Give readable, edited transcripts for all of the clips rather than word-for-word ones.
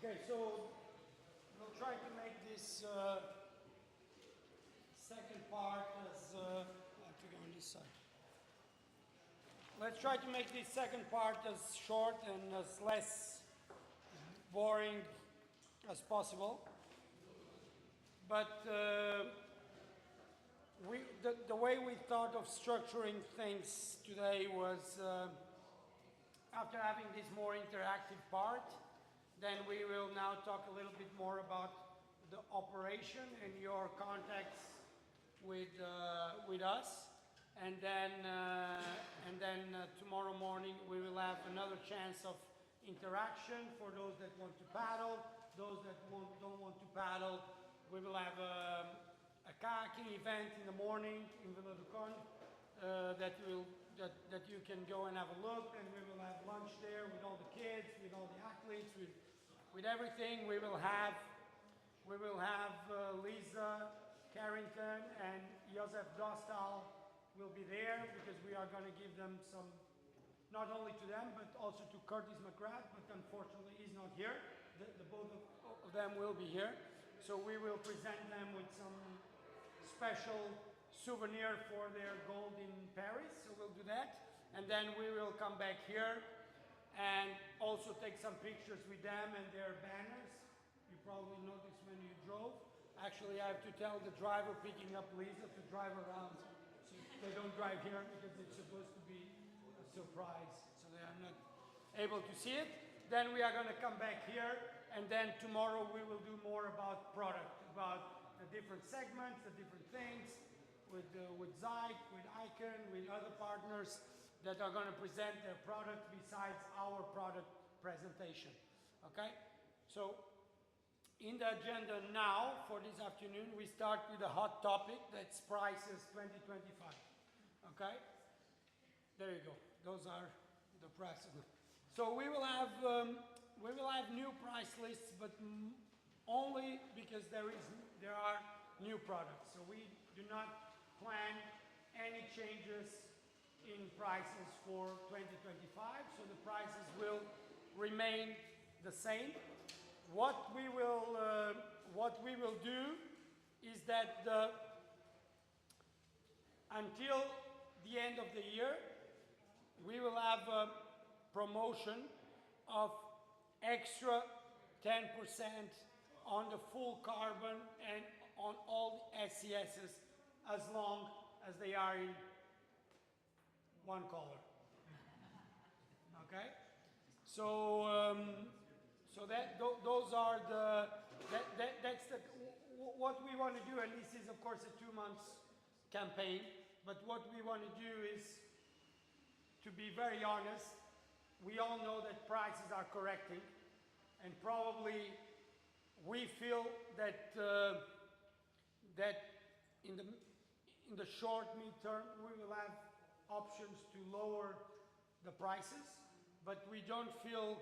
Okay, so we'll try to make this second part as I have to go on this side. Let's try to make this second part as short and as less boring as possible. But the way we thought of structuring things today was after having this more interactive part, then we will now talk a little bit more about the operation and your contacts with us. And then tomorrow morning we will have another chance of interaction for those that want to paddle, those that don't want to paddle. We will have a kayaking event in the morning in Villa du Conde that you can go and have a look, and we will have lunch there with all the kids, with all the athletes, with everything. We will have Lisa Carrington and Joseph Dostal will be there, because we are going to give them some, not only to them but also to Curtis McGrath, but unfortunately he's not here. The both of them will be here, so we will present them with some special souvenir for their gold in Paris. So we'll do that, and then we will come back here and also take some pictures with them and their banners. You probably noticed when you drove. Actually, I have to tell the driver picking up Lisa to drive around, so they don't drive here, because it's supposed to be a surprise, so they are not able to see it. Then we are going to come back here, and then tomorrow we will do more about product, about the different segments, the different things, with Zyke, with Icon, with other partners that are going to present their product besides our product presentation. Okay? So in the agenda now for this afternoon, we start with a hot topic, that's prices 2025. Okay? There you go. Those are the prices. So we will have new price lists, but only because there are new products. So we do not plan any changes in prices for 2025. So the prices will remain the same. What we will do is that until the end of the year, we will have a promotion of extra 10% on the full carbon and on all the SCSs, as long as they are in one color. Okay? So those are that's what we want to do, and this is of course a 2 months campaign, but what we want to do is, to be very honest, we all know that prices are correcting, and probably we feel that that in the short mid-term we will have options to lower the prices, but we don't feel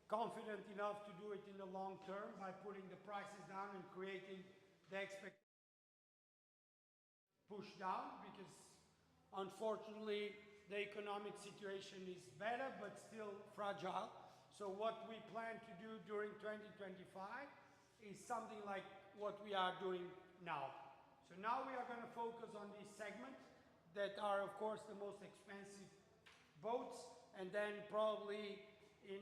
confident enough to do it in the long term by putting the prices down and creating the expectation push down, because unfortunately the economic situation is better but still fragile. So what we plan to do during 2025 is something like what we are doing now. So now we are going to focus on this segment that are of course the most expensive boats, and then probably in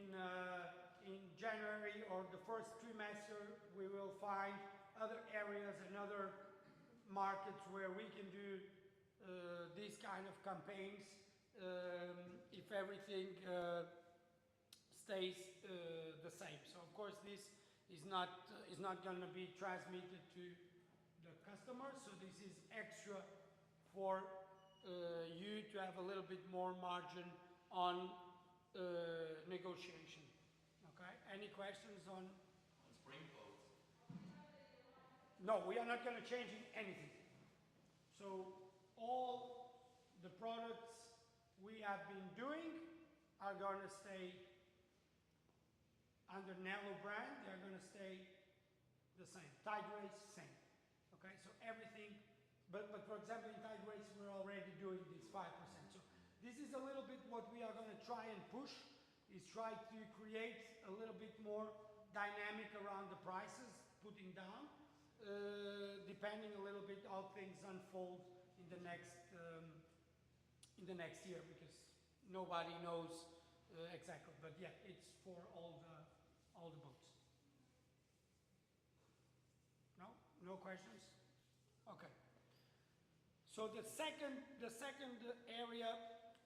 January or the first trimester we will find other areas and other markets where we can do these kind of campaigns if everything stays the same. So of course this is not going to be transmitted to the customer, so this is extra for you to have a little bit more margin on negotiation. Okay? Any questions on spring boats? No, we are not going to change anything. So all the products we have been doing are going to stay under Nelo brand. They are going to stay the same. Tide race, same. Okay, so everything, but for example in Tide race we're already doing this 5%. So this is a little bit what we are going to try and push, is try to create a little bit more dynamic around the prices, putting down, depending a little bit how things unfold in the next year, because nobody knows exactly. But yeah, it's for all the boats. No, no questions. Okay. So the second area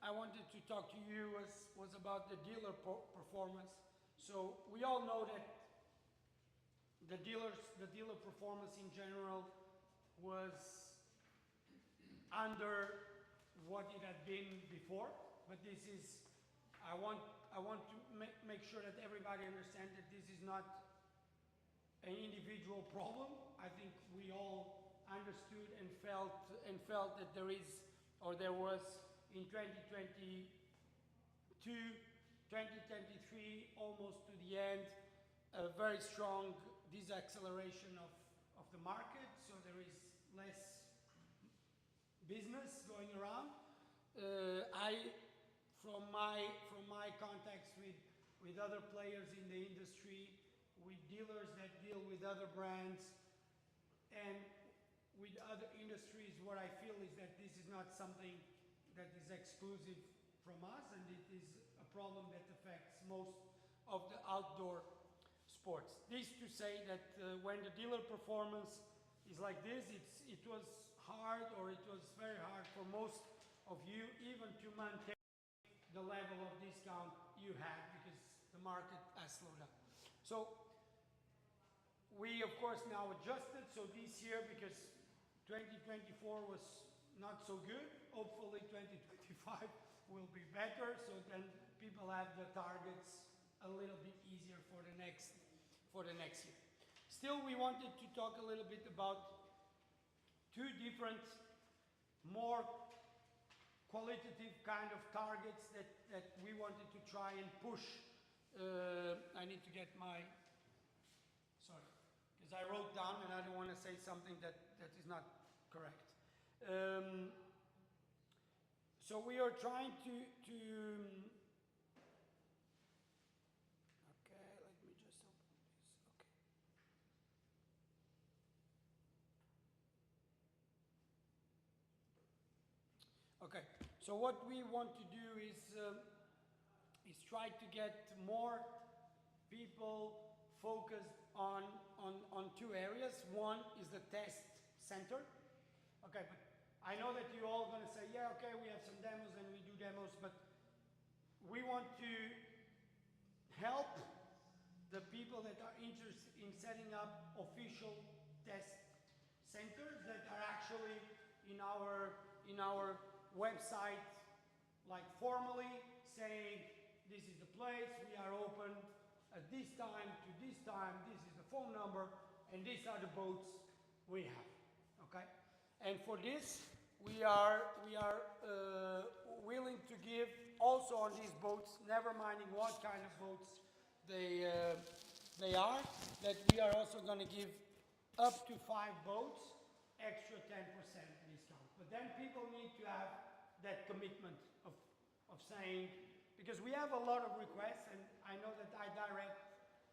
I wanted to talk to you was about the dealer performance. So we all know that the dealer performance in general was under what it had been before, but this is, I want to make sure that everybody understands that this is not an individual problem. I think we all understood and felt that there is, or there was in 2022, 2023, almost to the end, a very strong deceleration of the market. So there is less business going around. From my contacts with other players in the industry, with dealers that deal with other brands, and with other industries, what I feel is that this is not something that is exclusive from us, and it is a problem that affects most of the outdoor sports. This to say that when the dealer performance is like this, it was hard, or it was very hard for most of you even to maintain the level of discount you had, because the market has slowed down. So we of course now adjusted. So this year, because 2024 was not so good, hopefully 2025 will be better, so then people have the targets a little bit easier for the next year. Still, we wanted to talk a little bit about two different, more qualitative kind of targets that we wanted to try and push. I need to get my, sorry, because I wrote down and I don't want to say something that is not correct. So we are trying to okay, let me just open this. Okay. Okay, so what we want to do is try to get more people focused on two areas. One is the test center. Okay, but I know that you're all going to say, yeah, okay, we have some demos and we do demos, but we want to help the people that are interested in setting up official test centers that are actually in our website, like formally saying, this is the place, we are open at this time to this time, this is the phone number, and these are the boats we have. Okay, and for this we are willing to give also on these boats, never minding what kind of boats they are, that we are also going to give up to 5 boats extra 10% discount. But then people need to have that commitment of saying, because we have a lot of requests, and I know that I direct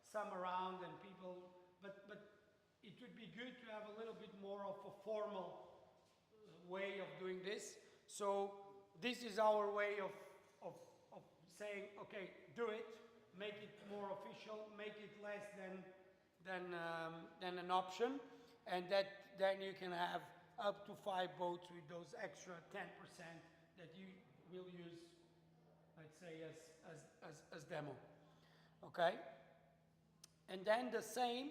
some around and people, but it would be good to have a little bit more of a formal way of doing this. So this is our way of saying, okay, do it, make it more official, make it less than an option, and then you can have up to 5 boats with those extra 10% that you will use, let's say, as demo. Okay? And then the same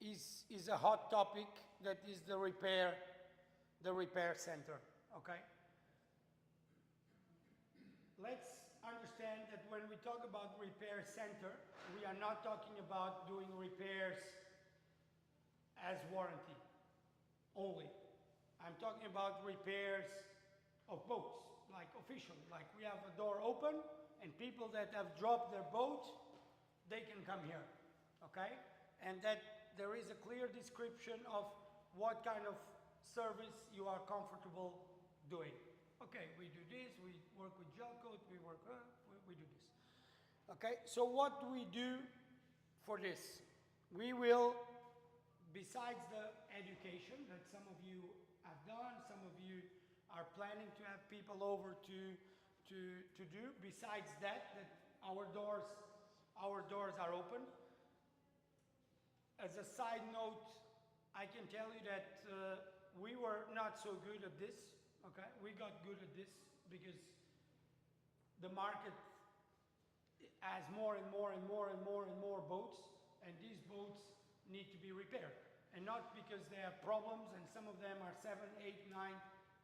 is a hot topic, that is the repair center. Okay? Let's understand that when we talk about repair center, we are not talking about doing repairs as warranty only. I'm talking about repairs of boats, like officially, like we have a door open and people that have dropped their boat, they can come here, okay? And that there is a clear description of what kind of service you are comfortable doing. Okay, we do this, we work with gel coat, we do this. Okay, so what do we do for this. We will, besides the education that some of you have done, some of you are planning to have people over to do, besides that our doors are open. As a side note, I can tell you that we were not so good at this, okay? We got good at this because the market has more and more and more and more and more boats, and these boats need to be repaired. And not because they have problems, and some of them are 7, 8, 9,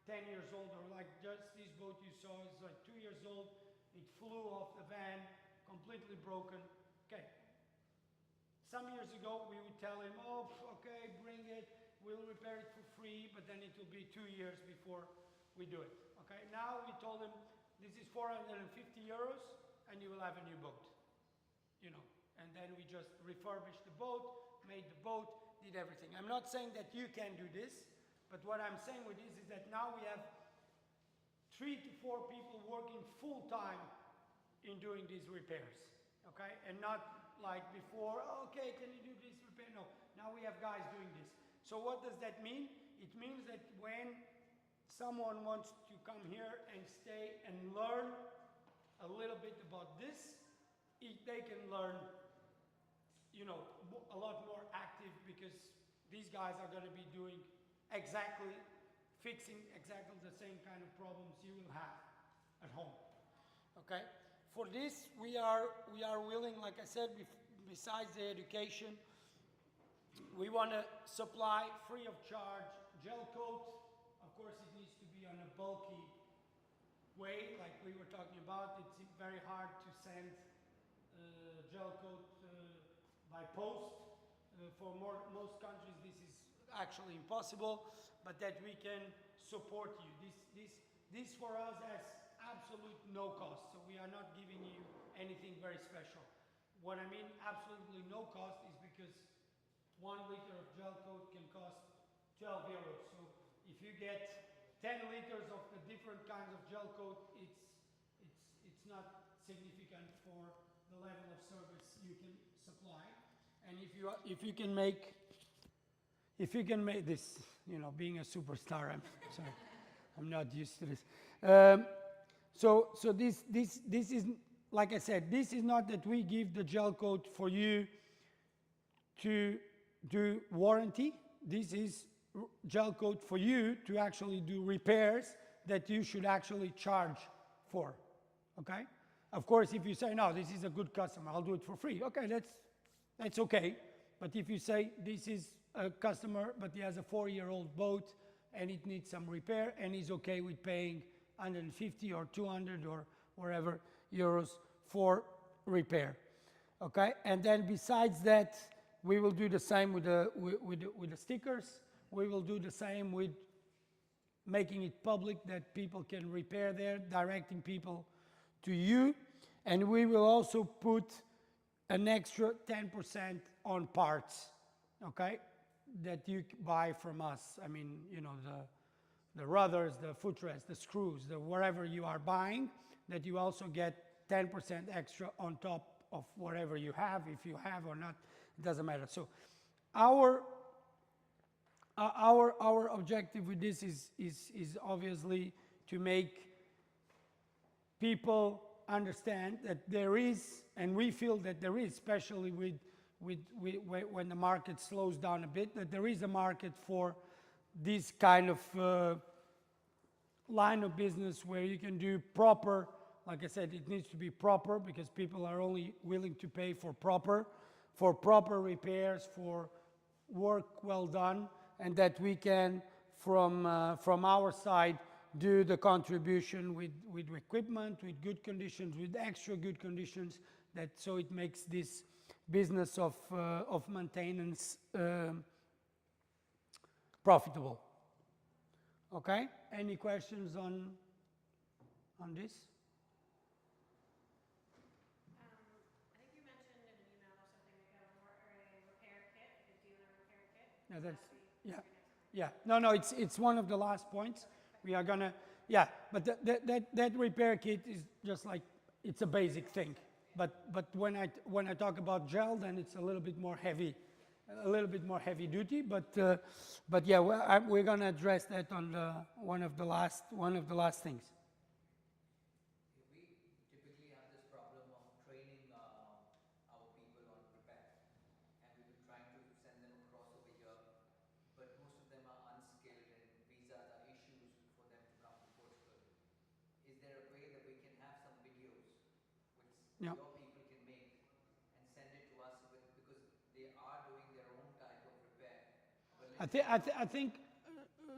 10 years old, or like just this boat you saw is like 2 years old. It flew off the van, completely broken. Okay. Some years ago, we would tell him, oh, okay, bring it, we'll repair it for free, but then it will be 2 years before we do it. Okay. Now we told him, this is 450 euros, and you will have a new boat. You know, and then we just refurbished the boat, made the boat, did everything. I'm not saying that you can do this, but what I'm saying with this is that now we have 3 to 4 people working full time in doing these repairs, okay? And not like before, okay, can you do this repair? No, now we have guys doing this. So what does that mean? It means that when someone wants to come here and stay and learn a little bit about this, they can learn, you know, a lot more active, because these guys are going to be doing fixing exactly the same kind of problems you will have at home. Okay? For this, we are willing, like I said, besides the education, we want to supply free of charge gel coat. Of course, it needs to be on a bulky way, like we were talking about. It's very hard to send gel coat by post. For most countries, this is actually impossible, but that we can support you. This for us has absolute no cost, so we are not giving you anything very special. What I mean absolutely no cost is because 1 liter of gel coat can cost 12 euros. So if you get 10 liters of the different kinds of gel coat, it's not significant for the level of service you can supply. And if you can make this, you know, being a superstar, I'm sorry, I'm not used to this. So this is, like I said, this is not that we give the gel coat for you to do warranty. This is gel coat for you to actually do repairs that you should actually charge for, okay? Of course, if you say, no, this is a good customer, I'll do it for free. Okay, that's okay. But if you say, this is a customer, but he has a 4-year-old boat and it needs some repair, and he's okay with paying 150 or 200 or wherever euros for repair, okay? And then besides that, we will do the same with the stickers. We will do the same with making it public that people can repair there, directing people to you. And we will also put an extra 10% on parts, okay, that you buy from us. I mean, you know, the rudders, the footrests, the screws, whatever you are buying, that you also get 10% extra on top of whatever you have. If you have or not, it doesn't matter. So our objective with this is obviously to make people understand that there is, and we feel that there is, especially when the market slows down a bit, that there is a market for this kind of line of business where you can do proper, like I said, it needs to be proper, because people are only willing to pay for proper repairs, for work well done, and that we can, from our side, do the contribution with equipment, with good conditions, with extra good conditions, so it makes this business of maintenance profitable. Okay? Any questions on this? I think you mentioned in an email or something like a repair kit, a dealer repair kit. Yeah, no, it's one of the last points. We are gonna, but that repair kit is just like, it's a basic thing. But when I talk about gel, then it's a little bit more heavy, a little bit more heavy duty. But yeah, we're gonna address that on one of the last things. We typically have this problem of training our people on repair, and we've been trying to send them across over here, but most of them are unskilled and visas are issues for them to come to Portugal. Is there a way that we can have some videos which Yeah. your people can make and send it to us with, because they are doing their own type of repair? But I think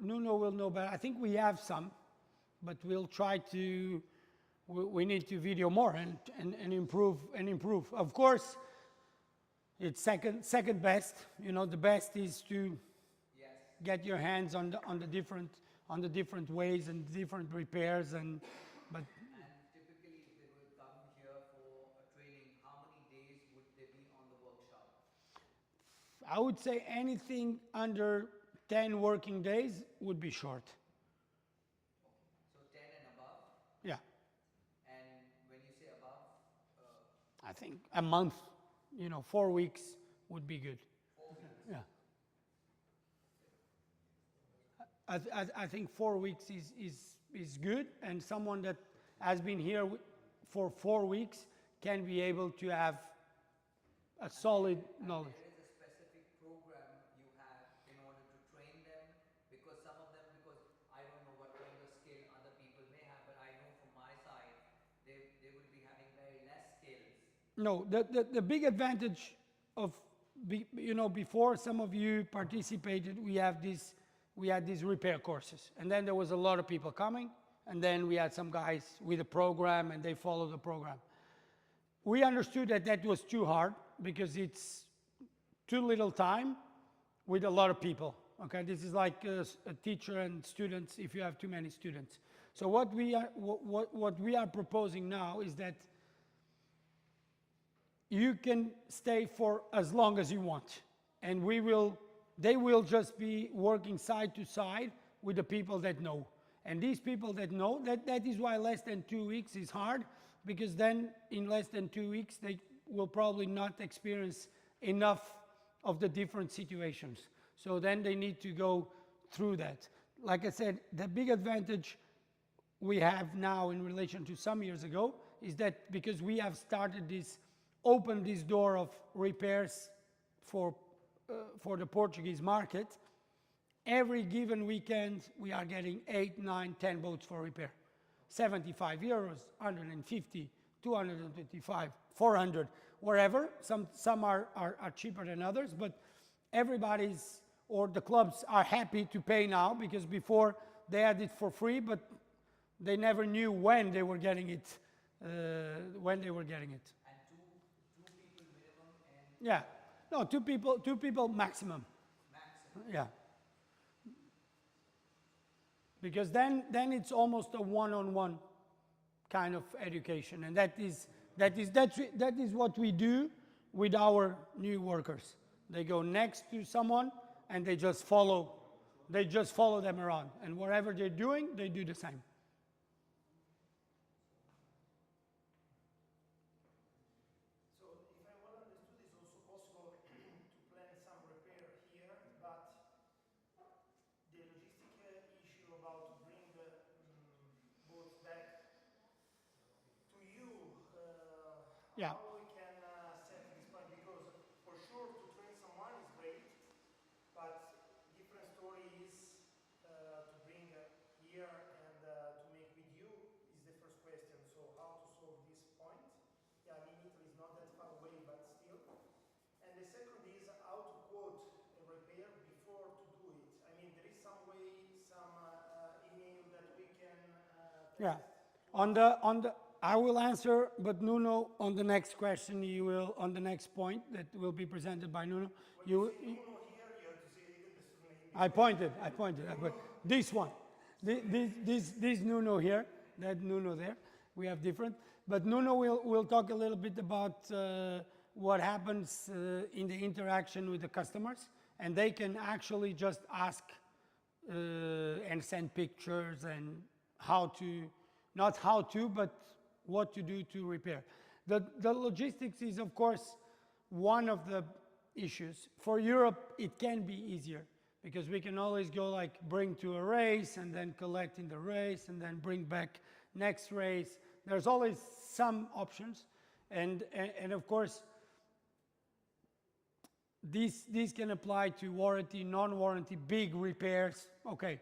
Nuno will know better. I think we have some, but we'll try to. We need to video more and improve. Of course, it's second best. You know, the best is to yes, get your hands on the different ways and different repairs but and typically if they will come here for a training, how many days would they be on the workshop? I would say anything under 10 working days would be short. So 10 and above, Yeah, and when you say above, I think a month, 4 weeks would be good. 4 weeks. Yeah. I think 4 weeks is good, and someone that has been here for 4 weeks can be able to have a solid knowledge. There is a specific program you have in order to train them, because some of them, because I don't know what kind of skill other people may have, but I know from my side, they will be having very less skills. No, the big advantage of, before some of you participated, we had these repair courses. And then there was a lot of people coming. And then we had some guys with a program and they followed the program. We understood that was too hard because it's too little time with a lot of people. Okay, this is like a teacher and students if you have too many students. So what we are proposing now is that you can stay for as long as you want, and they will just be working side to side with the people that know. And these people that know, that is why less than 2 weeks is hard, because then in less than 2 weeks they will probably not experience enough of the different situations. So then they need to go through that. Like I said, the big advantage we have now in relation to some years ago is that because we have opened this door of repairs for the Portuguese market, every given weekend we are getting 8, 9, 10 boats for repair. 75 euros, 150, 225, 400, wherever. Some are cheaper than others, but the clubs are happy to pay now, because before they had it for free, but they never knew when they were getting it. And two people minimum and Yeah, no, two people maximum. maximum. Yeah. Because then it's almost a one-on-one kind of education, and that is what we do with our new workers. They go next to someone and they just follow them around, and whatever they're doing, they do the same. So if I well understood, it's also possible to plan some repair here, but the logistic issue about to bring boats back to you, Yeah. how we can set this point, because for sure to train someone is great, but different story is to bring here and to make with you is the first question. So how to solve this point? Yeah, I mean Italy is not that far away, but still. And the second is how to quote a repair before to do it. I mean, there is some way, some email that we can Yeah. test. I will answer, but Nuno, on the next question, on the next point that will be presented by Nuno. When you say Nuno here, you have to say the name. I pointed. But this one, this Nuno here, that Nuno there, we have different. But Nuno will talk a little bit about what happens in the interaction with the customers, and they can actually just ask and send pictures and not how to, but what to do to repair. The logistics is, of course, one of the issues. For Europe, it can be easier because we can always go like bring to a race and then collect in the race and then bring back next race. There's always some options. And of course, these can apply to warranty, non-warranty, big repairs. Okay.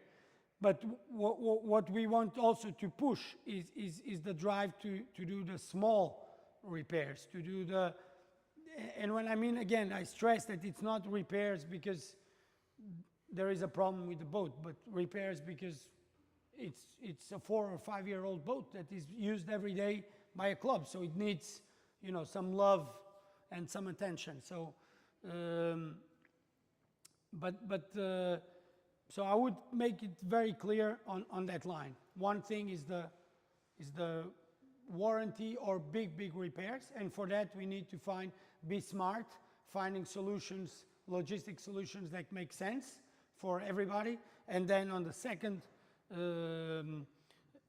But what we want also to push is the drive to do the small repairs, to do the, and when I mean, again, I stress that it's not repairs because there is a problem with the boat, but repairs because it's a 4 or 5 year old boat that is used every day by a club, so it needs, you know, some love and some attention. So, so I would make it very clear on that line. One thing is the warranty or big repairs, and for that we need to be smart, finding solutions, logistic solutions that make sense for everybody. And then on the second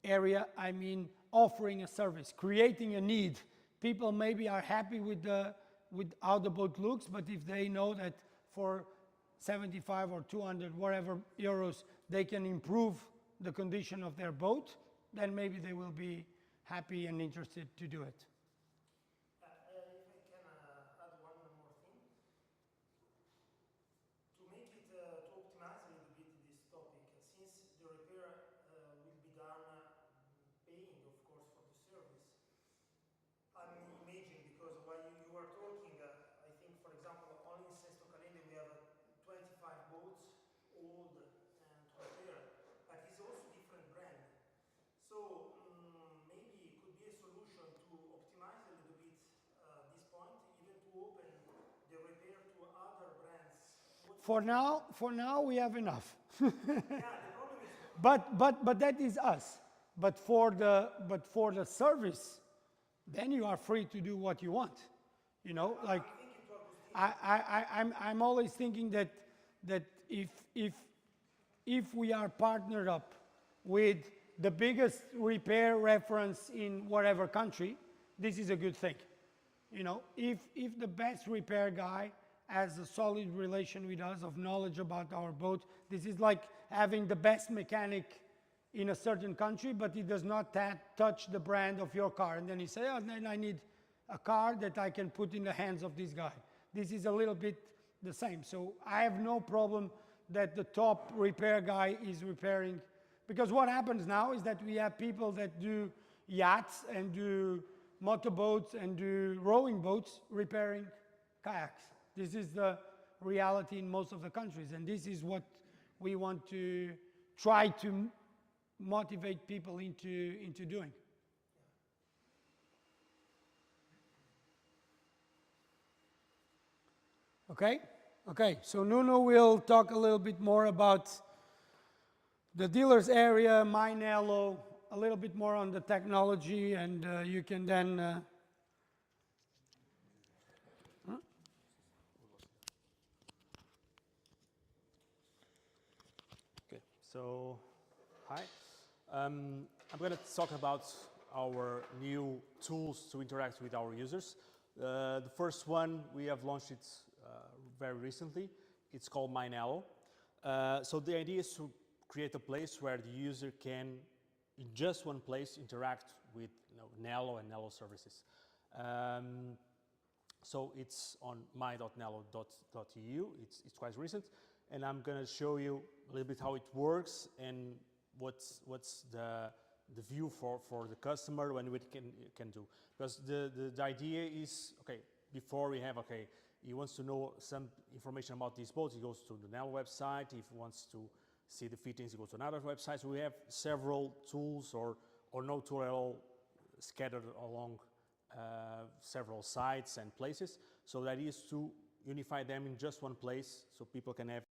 area, I mean offering a service, creating a need. People maybe are happy with how the boat looks, but if they know that for 75 or 200 whatever euros they can improve the condition of their boat, then maybe they will be happy and interested to do it. If I can add one more thing. To make it, to optimize a little bit this topic, since the repair will be done paying, of course, for the service, I'm imagining, because while you were talking, I think, for example, only in Sesto Calende we have 25 boats, old and to repair, but it's also different brand. So maybe it could be a solution to optimize a little bit this point, even to open the repair to other brands. For now we have enough. Yeah, the problem is. But that is us. But for the service, then you are free to do what you want. You know, like I'm always thinking that if we are partnered up with the biggest repair reference in whatever country, this is a good thing. You know, if the best repair guy has a solid relation with us of knowledge about our boat, this is like having the best mechanic in a certain country, but he does not touch the brand of your car. And then he say, oh, then I need a car that I can put in the hands of this guy. This is a little bit the same. So I have no problem that the top repair guy is repairing, because what happens now is that we have people that do yachts and do motorboats and do rowing boats repairing kayaks. This is the reality in most of the countries, and this is what we want to try to motivate people into doing. Okay, so Nuno will talk a little bit more about the dealers area, my Nelo, a little bit more on the technology, and you can then Okay, so hi. I'm going to talk about our new tools to interact with our users. The first one, we have launched it very recently. It's called My Nelo. So the idea is to create a place where the user can, in just one place, interact with Nelo and Nelo services. So it's on my.nelo.eu. It's quite recent, and I'm going to show you a little bit how it works and what's the view for the customer when we can do. Because the idea is, okay, before we have, okay, he wants to know some information about this boat, he goes to the Nelo website. If he wants to see the fittings, he goes to another website. So we have several tools or no tool at all scattered along several sites and places. So the idea is to unify them in just one place so people can have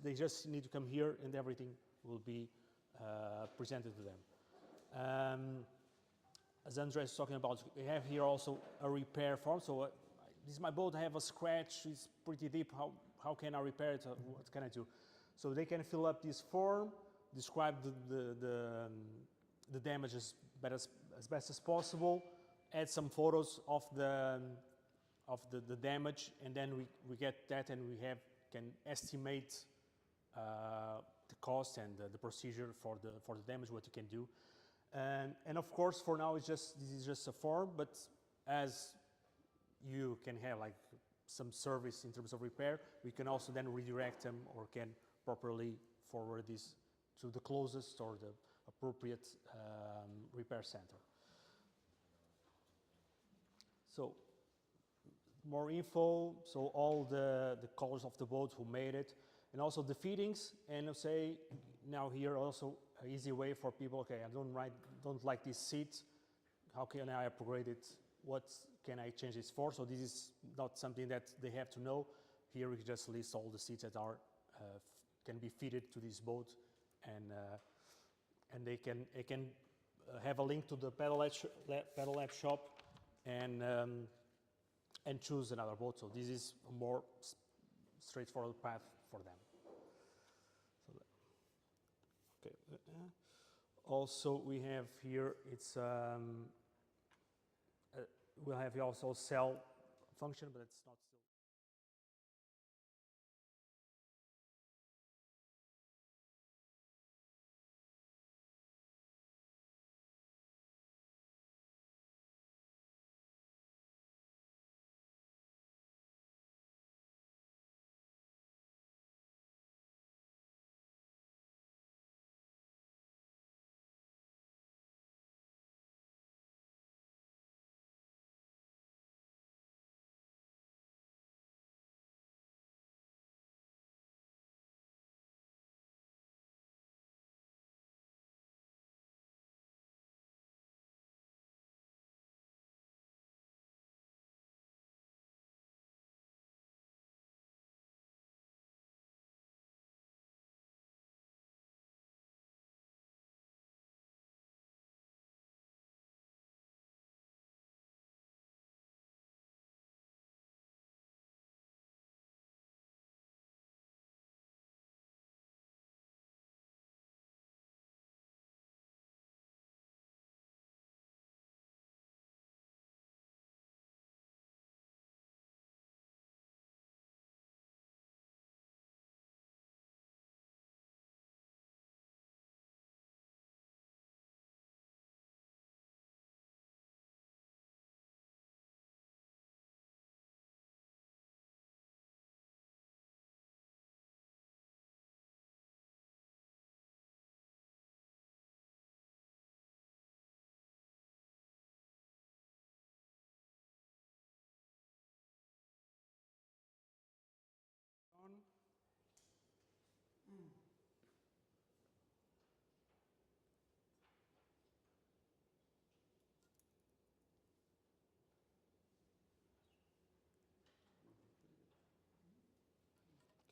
they just need to come here and everything will be presented to them. As Andres is talking about, we have here also a repair form. So this is my boat, I have a scratch, it's pretty deep, how can I repair it, what can I do? So they can fill up this form, describe the damage as best as possible, add some photos of the damage, and then we get that and we can estimate the cost and the procedure for the damage, what you can do. And of course, for now, this is just a form, but as you can have like some service in terms of repair, we can also then redirect them or can properly forward this to the closest or the appropriate repair center. So more info, so all the colors of the boat, who made it, and also the fittings, and I'll say now here also an easy way for people, okay, I don't like this seat, how can I upgrade it, what can I change this for? So this is not something that they have to know. Here we just list all the seats that are can be fitted to this boat, and they can have a link to the pedal lab shop and choose another boat. So this is a more straightforward path for them. So, okay. Also, we have here, we'll have also sell function, but it's not still.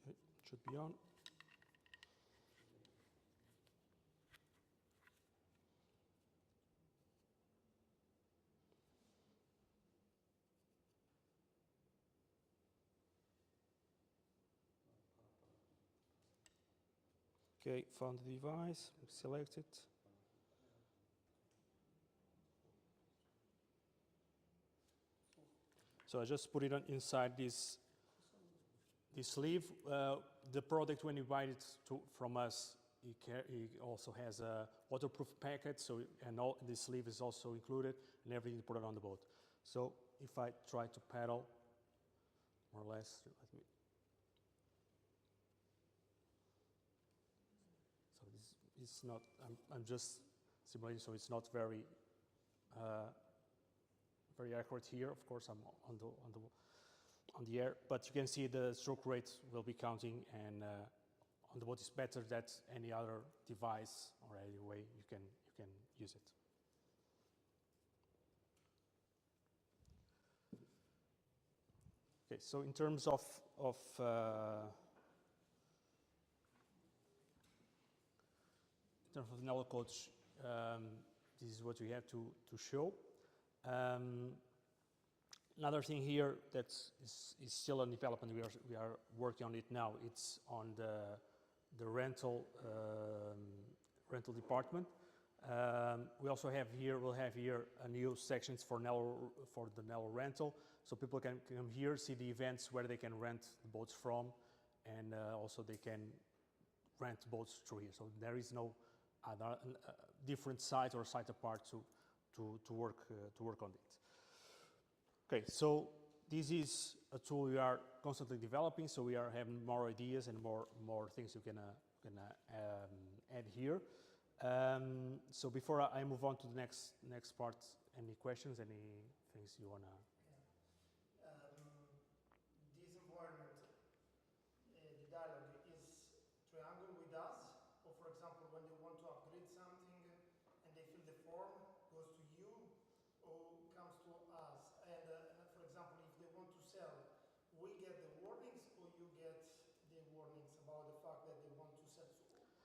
Okay, should be on. Okay, found the device, select it. So I just put it on inside this sleeve. The product, when you buy it from us, it also has a waterproof packet. So the sleeve is also included, and everything put it on the boat. So if I try to pedal, more or less, let me. So it's not. I'm just simulating, so it's not very accurate here. Of course, I'm on the air, but you can see the stroke rate will be counting, and on the boat is better than any other device or any way you can use it. Okay, so in terms of terms of Nelo coach, this is what we have to show. Another thing here that is still in development, we are working on it now, it's on the rental department. We also have here, we'll have here a new sections for the Nelo rental, so people can come here, see the events where they can rent the boats from, and also they can rent boats through here. So there is no other different site or site apart to work on it. Okay, so this is a tool we are constantly developing, so we are having more ideas and more things you can add here. So before I move on to the next part, any questions, any things you wanna? This environment, the dialogue is triangle with us, or for example, when they want to upgrade something and they fill the form, goes to you or comes to us. And for example, if they want to sell, we get the warnings or you get the warnings about the fact that they want to sell.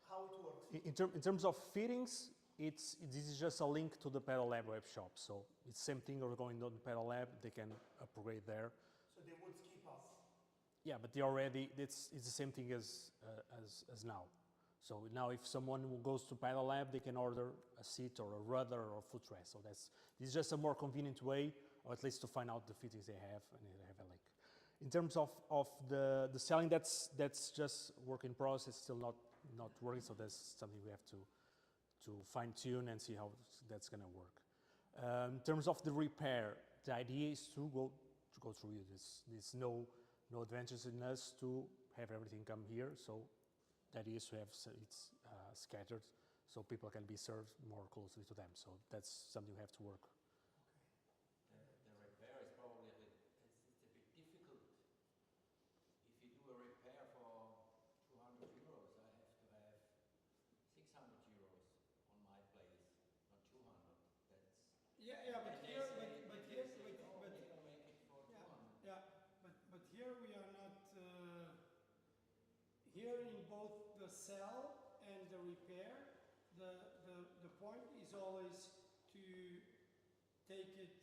How it works? In terms of fittings, this is just a link to the Pedal Lab web shop. So it's the same thing or going on the Pedal Lab, they can upgrade there. So they would skip us? Yeah, but they already, it's the same thing as now. So now if someone who goes to Pedal Lab, they can order a seat or a rudder or a footrest. So this is just a more convenient way, or at least to find out the fittings they have, and they have a link. In terms of the selling, that's just work in process, still not working, so that's something we have to fine tune and see how that's gonna work. In terms of the repair, the idea is to go through you. There's no advantage in us to have everything come here, so the idea is to have it scattered so people can be served more closely to them. So that's something we have to work. The repair is probably it's a bit difficult. If you do a repair for 200 euros, I have to have 600 euros on my place, not 200. That's Yeah, but here, but here, we can make it for 200. yeah, but here we are not. Here in both the sell and the repair, the point is always to take it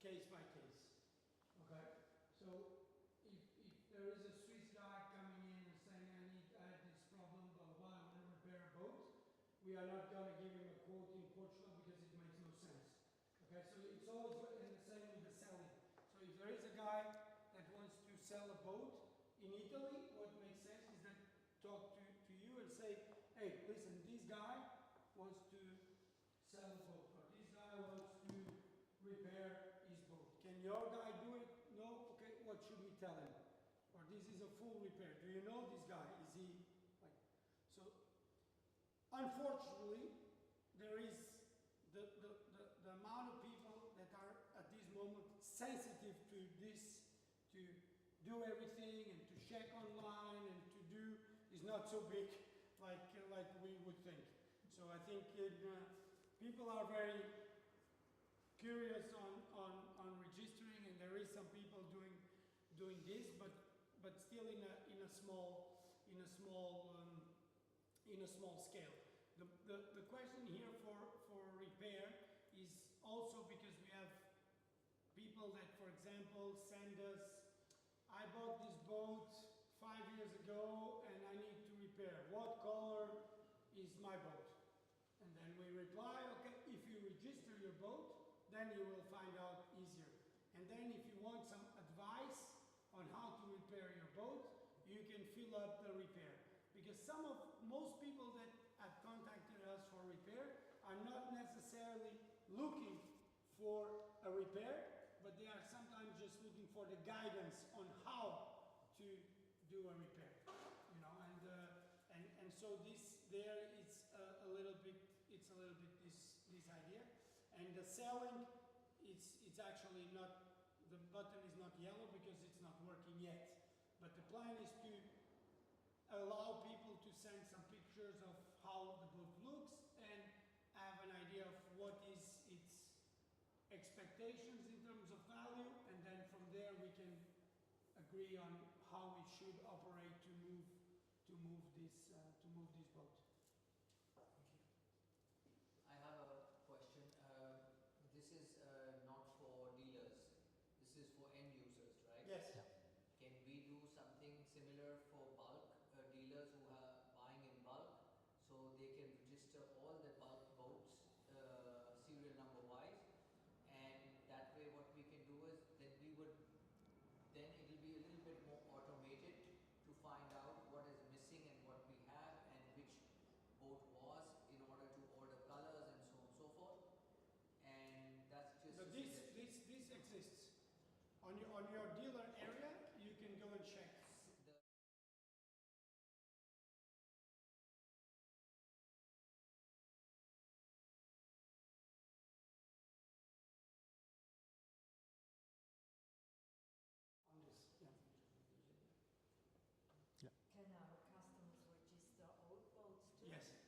case by case. Okay, so if there is a Swiss guy coming in and saying I have this problem, blah blah blah, I want to repair a boat, we are not going to give him a quote in Portugal because it makes no sense. Okay, so it's always in the same with the selling. So if there is a guy that wants to sell a boat in Italy, what makes sense is that talk to you and say, hey, listen, this guy wants to sell a boat, or this guy wants to repair his boat. Can your guy do it? No? Okay, what should we tell him? Or this is a full repair. Do you know this guy? Is he like so? Unfortunately, there is the amount of people that are at this moment sensitive to this, to do everything and to check online and to do is not so big like we would think. So I think people are very curious on registering, and there is some people doing this, but still in a small scale. The question here for repair is also because we have people that, for example, send us, I bought this boat 5 years ago and I need to repair. What color is my boat? And then we reply, okay, if you register your boat, then you will find out easier. And then if you want some advice on how to repair your boat, you can fill up the repair. Because most people that have contacted us for repair are not necessarily looking for a repair, but they are sometimes just looking for the guidance on how to do a repair, you know, and so this there is a little bit this idea, and the selling it's actually not, the button is not yellow because it's not working yet, but the plan is to allow people to send some pictures of how the boat looks and have an idea of what is its expectations in terms of value, and then from there we can agree on how we should operate to move this boat.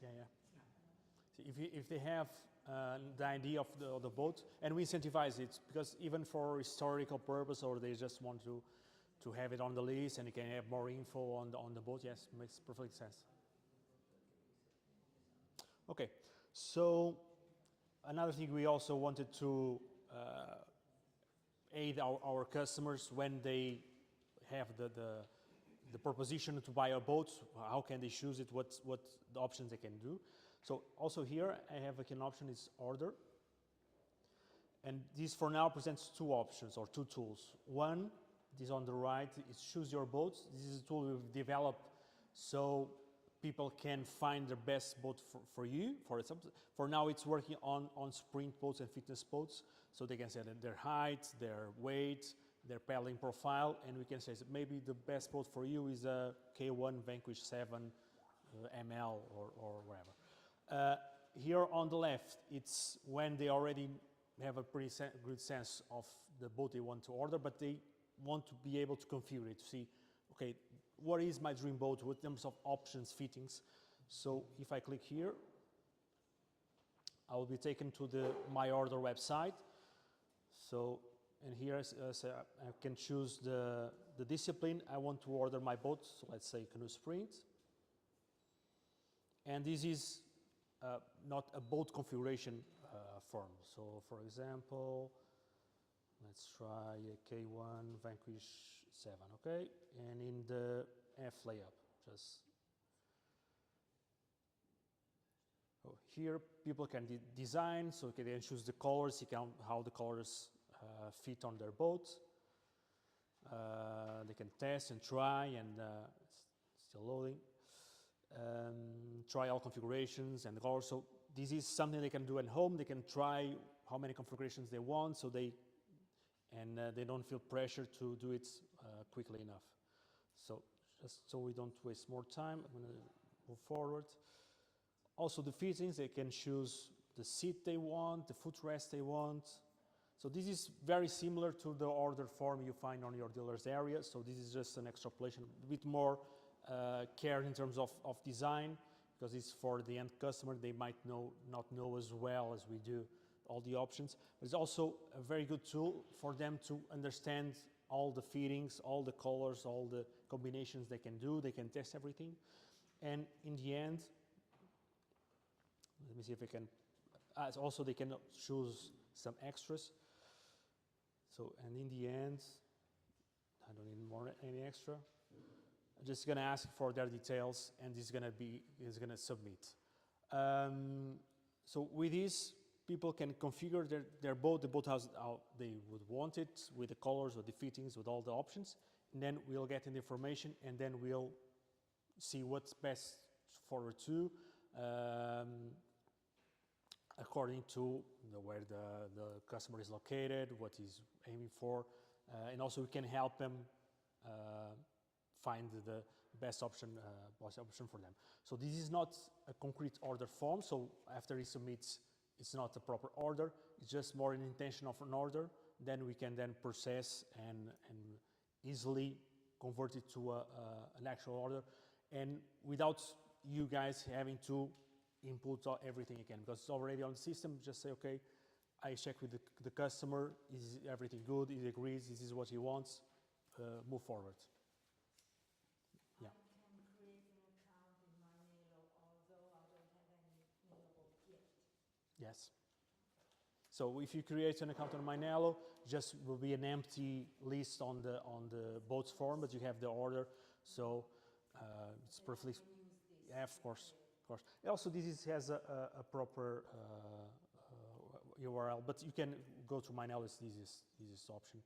Yeah, yeah. See, if they have the idea of the boat, and we incentivize it because even for historical purpose, or they just want to have it on the list and you can have more info on the boat, yes, makes perfect sense. Okay, so another thing we also wanted to aid our customers when they have the proposition to buy a boat, how can they choose it, what the options they can do. So also here I have an option is order. And this for now presents two options or two tools. One, this on the right, is choose your boat. This is a tool we've developed so people can find the best boat for you. For example, for now it's working on sprint boats and fitness boats. So they can set their height, their weight, their paddling profile, and we can say that maybe the best boat for you is a K1 Vanquish 7 ML or whatever. Here on the left, it's when they already have a pretty good sense of the boat they want to order, but they want to be able to configure it to see, okay, what is my dream boat with terms of options, fittings. So if I click here, I will be taken to the My Order website. So, and here I can choose the discipline I want to order my boat. So let's say canoe sprint. And this is not a boat configuration form. So for example, let's try a K1 Vanquish 7, okay? And in the F layup, just here people can design, so they can choose the colors, how the colors fit on their boat. They can test and try, and it's still loading. Try all configurations and colors. So this is something they can do at home. They can try how many configurations they want, so they don't feel pressure to do it quickly enough. So just so we don't waste more time, I'm going to move forward. Also the fittings, they can choose the seat they want, the footrest they want. So this is very similar to the order form you find on your dealer's area. So this is just an extrapolation, a bit more care in terms of design, because it's for the end customer. They might not know as well as we do all the options. But it's also a very good tool for them to understand all the fittings, all the colors, all the combinations they can do. They can test everything. And in the end, let me see if I can, also they can choose some extras. So, and in the end, I don't need any extra. I'm just gonna ask for their details, and this is gonna submit. So with this, people can configure their boat, the boat house how they would want it, with the colors, with the fittings, with all the options. And then we'll get in the information, and then we'll see what's best for the two, according to where the customer is located, what he's aiming for, and also we can help them find the best option for them. So this is not a concrete order form, so after he submits, it's not a proper order, it's just more an intention of an order. Then we can then process and easily convert it to an actual order, and without you guys having to input everything again, because it's already on the system. Just say, okay, I check with the customer, is everything good, he agrees, this is what he wants, move forward. Yeah. I can create an account in my Nelo, although I don't have any Nelo boat yet. Yes. So if you create an account on MyNelo, just will be an empty list on the boats form, but you have the order, so it's perfectly. I can use this. Yeah, of course, of course. Also, this has a proper URL, but you can go to MyNelo. It's the easiest option.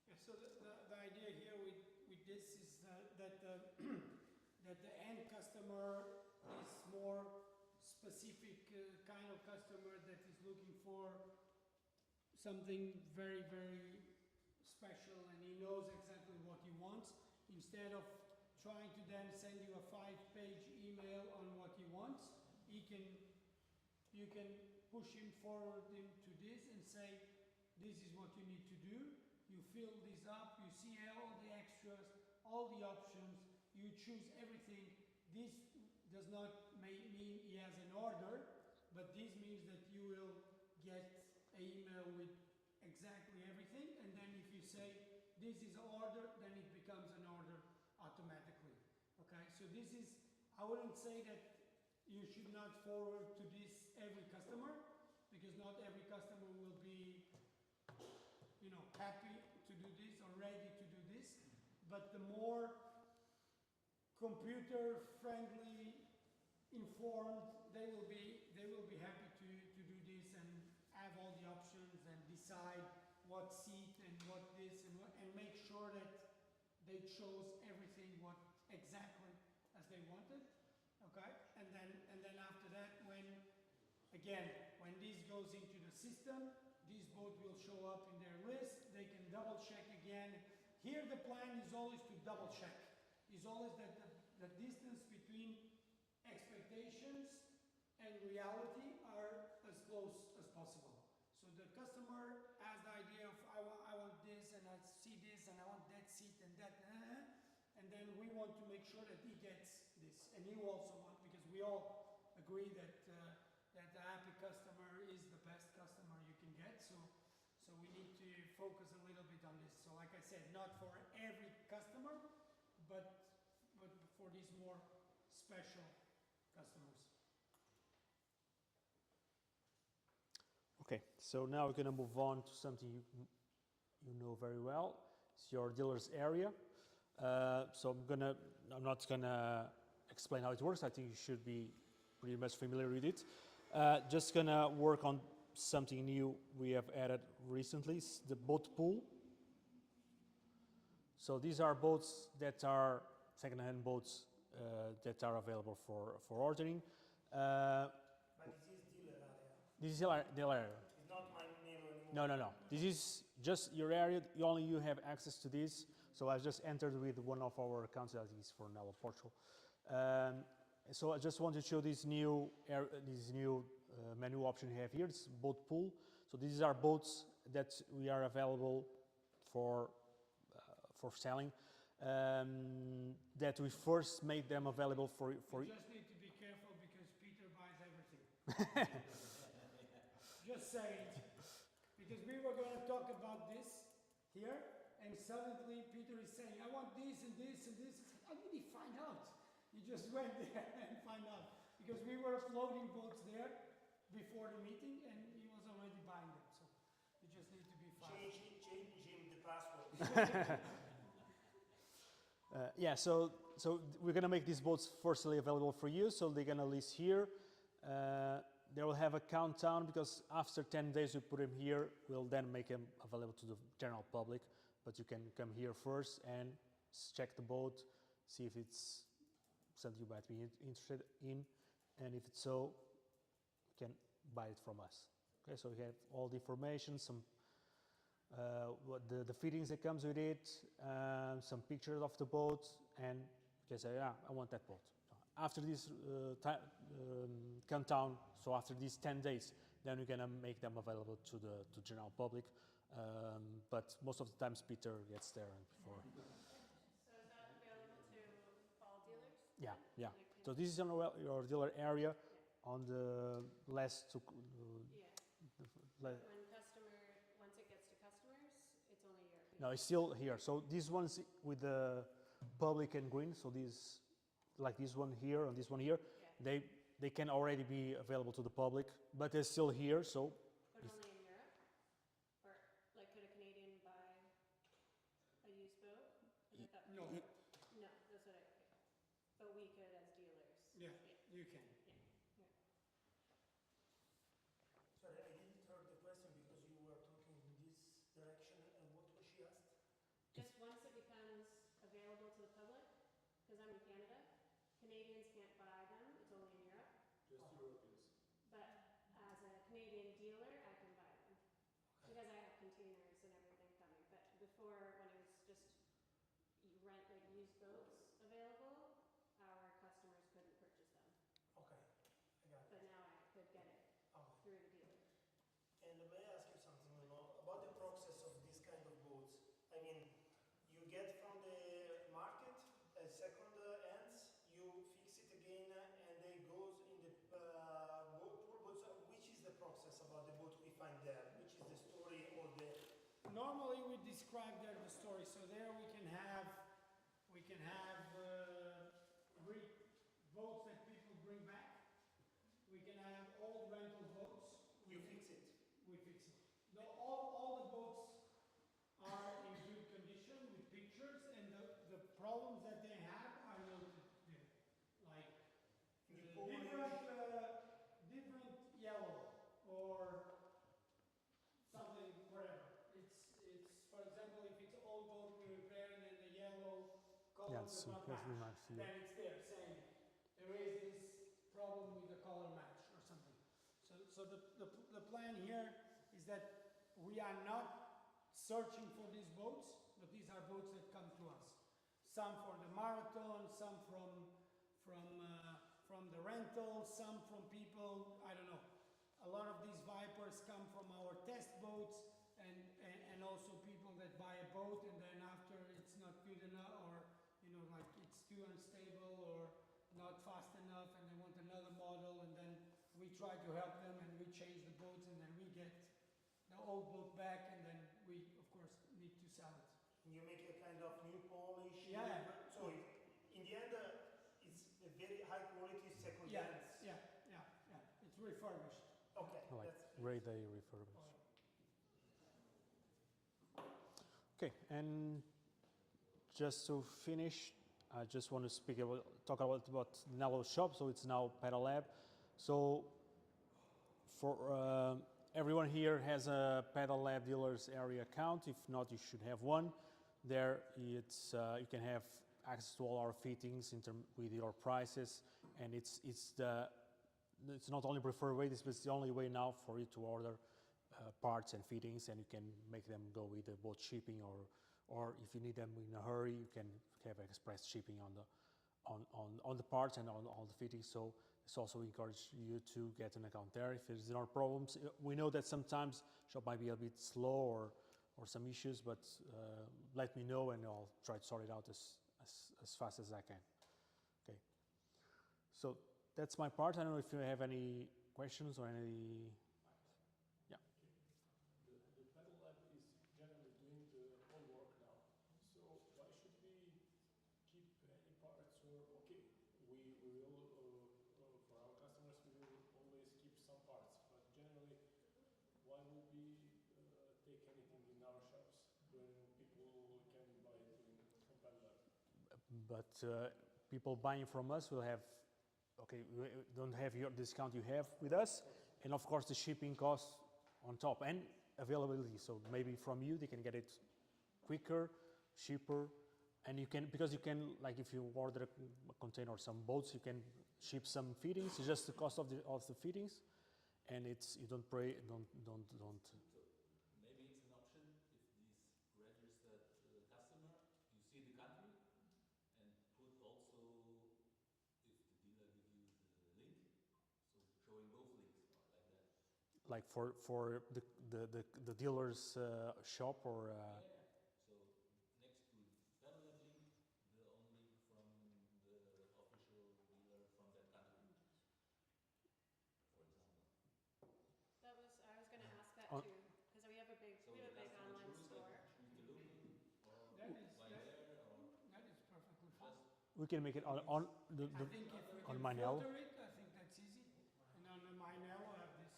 Yeah, so the idea here with this is that the end customer is more specific kind of customer that is looking for something very, very special, and he knows exactly what he wants, instead of trying to then send you a 5-page email on what he wants. You can push him forward into this and say, this is what you need to do. You fill this up, you see all the extras, all the options, you choose everything, this does not mean he has an order, but this means that you will get an email with exactly everything, and then if you say this is an order, then it becomes an order automatically. Okay, so this is, I wouldn't say that you should not forward to this every customer, because not every customer will be, you know, happy to do this or ready to do this, but the more computer friendly, informed, they will be happy to do this and have all the options and decide what seat and what this and what, and make sure that they chose everything what exactly as they wanted. Okay, and then after that, when this goes into the system, this boat will show up in their list. They can double check again. Here the plan is always to double check. Is always that the distance between expectations and reality are as close as possible. So the customer has the idea of I want this and I see this and I want that seat and that, and then we want to make sure that he gets this, and you also want, because we all agree that that the happy customer is the best customer you can get. So we need to focus a little bit on this. So like I said, not for every customer, but for these more special customers. Okay, so now we're going to move on to something you know very well. It's your dealer's area. So I'm not gonna explain how it works. I think you should be pretty much familiar with it. Just gonna work on something new we have added recently. It's the boat pool. So these are boats that are second-hand boats that are available for ordering. But this is dealer area. This is dealer area. It's not my Nelo anymore. No. This is just your area. Only you have access to this. So I just entered with one of our accounts, that is for Nelo Portugal. So I just want to show this new menu option you have here. It's boat pool. So these are boats that we are available for selling. That we first made them available for. You just need to be careful because Peter buys everything. Just saying. Because we were going to talk about this here, and suddenly Peter is saying, I want this and this and this. How did he find out? He just went there and find out. Because we were floating boats there before the meeting, and he was already buying them. So you just need to be fast. Change him the password. Yeah, so we're gonna make these boats firstly available for you. So they're gonna list here. They will have a countdown because after 10 days we put them here. We'll then make them available to the general public. But you can come here first and check the boat, see if it's something you might be interested in, and if it's so, you can buy it from us. Okay, so we have all the information, some what the fittings that comes with it, some pictures of the boat, and you can say, yeah, I want that boat. After this countdown, so after these 10 days, then we're gonna make them available to the general public. But most of the times Peter gets there before. So is that available to all dealers? Yeah. So this is on your dealer area on the last to. When once it gets to customers, it's only your. No, it's still here. So these ones with the public and green. So these, like this one here and this one here, they can already be available to the public, but they're still here. So. But only in Europe, or like could a Canadian buy a used boat? No. No, that's what I. But we could as dealers. Yeah, you can. Sorry, I didn't hear the question because you were talking in this direction, and what was she asked? Just once it becomes available to the public, because I'm in Canada, Canadians can't buy them, it's only in Europe. Just Europeans. But as a Canadian dealer, I can buy them. Because I have containers and everything coming. But before, when it was just you rent like used boats available, our customers couldn't purchase them. Okay, I got it. But now I could get it Okay. through the dealer. And may I ask you something, about the process of this kind of boats? I mean, you get from the market second hands, you fix it normally we describe there the story. So there we can have boats that people bring back. We can have old rental boats. You fix it. We fix it. No, all the boats are in good condition with pictures, and the problems that they have are noted there. Like different yellow or something, whatever. It's for example, if it's old boat we repair and then the yellow color Yeah, does it's not perfectly match, matched, yeah. then it's there saying there is this problem with the color match or something. So the plan here is that we are not searching for these boats, but these are boats that come to us. Some for the marathon, some from the rental, some from people, I don't know. A lot of these Vipers come from our test boats and also people that buy a boat and then after it's not good enough or, you know, like it's too unstable or not fast enough and they want another model and then we try to help them and we change the boats and then we get the old boat back and then we, of course, need to sell it. You make a kind of new polish. Yeah. So in the end, it's a very high quality second Yeah, hand. yeah. It's refurbished. Okay. Like That's grade A refurbished. Okay, and just to finish, I just want to talk about Nelo shop. So it's now Pedal Lab. So for everyone here has a Pedal Lab dealers area account. If not, you should have one. There, it's you can have access to all our fittings with your prices, and it's not only preferred way, but it's the only way now for you to order parts and fittings, and you can make them go with both shipping or if you need them in a hurry, you can have express shipping on the parts and on all the fittings. So it's also encourage you to get an account there. If there's no problems, we know that sometimes shop might be a bit slow or some issues, but let me know and I'll try to sort it out as fast as I can. Okay. So that's my part. I don't know if you have any questions or any. Yeah. The Pedal Lab is generally doing the whole work now. So why should we keep any parts or okay, we will for our customers we will always keep some parts, but generally why would we take anything in our shops when people can buy it from Pedal Lab? But people buying from us will have, okay, we don't have your discount you have with us, and of course the shipping costs on top and availability. So maybe from you they can get it quicker, cheaper, and you can, because you can, like if you order a container or some boats, you can ship some fittings. It's just the cost of the fittings, and it's you don't pay don't. So maybe it's an option if this registered customer, you see the country and put also if the dealer give you the link, so showing both links or like that. Like for the dealer's shop or. Yeah. So next to Pedal Lab link, the only from the official dealer from that country, for example. I was gonna ask that On- too, because we have a big So the online customer choose store. choose the look or That is- buy that- there or That is perfectly fine. just We can make it on the I think if we on can my Nelo. filter it, I think that's easy. And on the my Nelo I have this.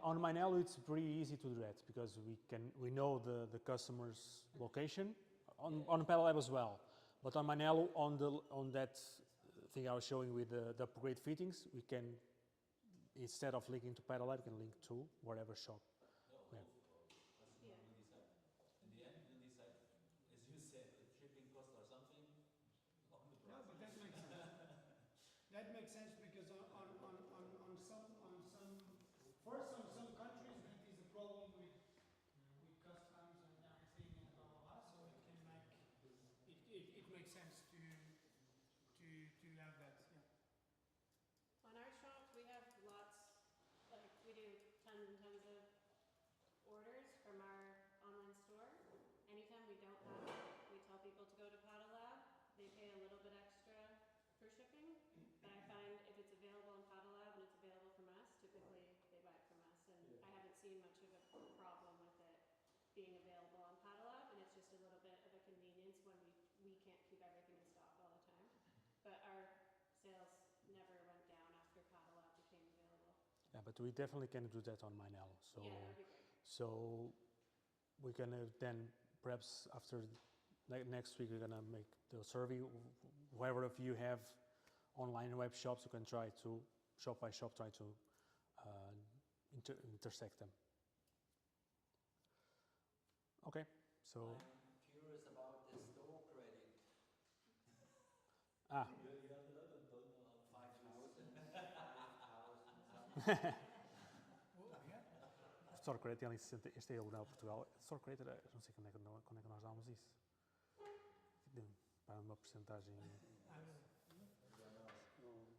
On my Nelo, it's pretty easy to do that because we know the customer's location on Pedal Lab as well. But on my Nelo, on that thing I was showing with the upgrade fittings, we can, instead of linking to Pedal Lab, we can link to whatever shop. no, Yeah. customer Yeah. will decide. In the end, you'll decide, as you said, if shipping costs or something on the No, price. but that makes sense. That makes sense because on some first on some countries that is a problem with customs and everything and blah blah blah. So it can make it makes sense to have that. Yeah. On our shop, we have lots, like we do tons and tons of orders from our online store. Anytime we don't have it, we tell people to go to Paddle Lab. They pay a little bit extra for shipping, but I find if it's available in Paddle Lab and it's available from us, typically they buy it from us. And I haven't seen much of a problem with it being available on Paddle but we definitely can do that on my Nelo. So, Yeah, that would be great. so we're gonna then perhaps after next week we're gonna make the survey. Whoever of you have online web shops, you can try to shop by shop try to intersect them. Okay, so I'm curious about the store credit. ah. You have a lot of don't know how to 5,000. Store credit, este é ilegal Portugal. Store credit, não sei quando é que nós damos isso. Para uma porcentagem. I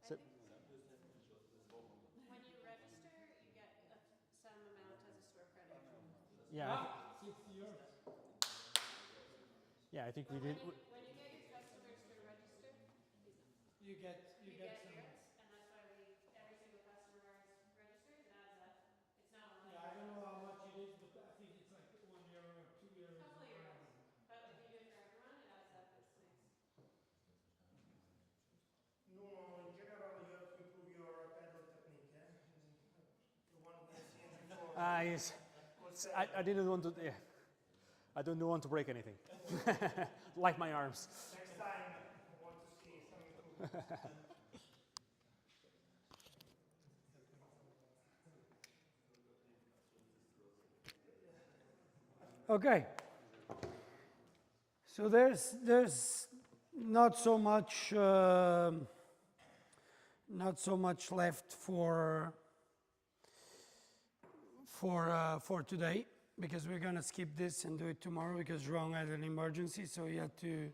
think when you register, you get some amount as a store credit. Yeah, 60 euros. yeah, I think But we did. when you get your customers to register, You get you get some. yours, and that's why every single customer registers, it adds up. It's not like Yeah, I don't know how much it is, but I think it's like €1 or €2. a couple of euros. But if you do it for everyone, it adds up. It's nice. No, in general, you have to improve your pedal technique. The one we have seen before. Yes. was I didn't want to. Yeah, I don't want to break anything, like my arms. Next time, I want to see some improvement. Okay. So there's not so much left for today, because we're gonna skip this and do it tomorrow because João had an emergency, so he had to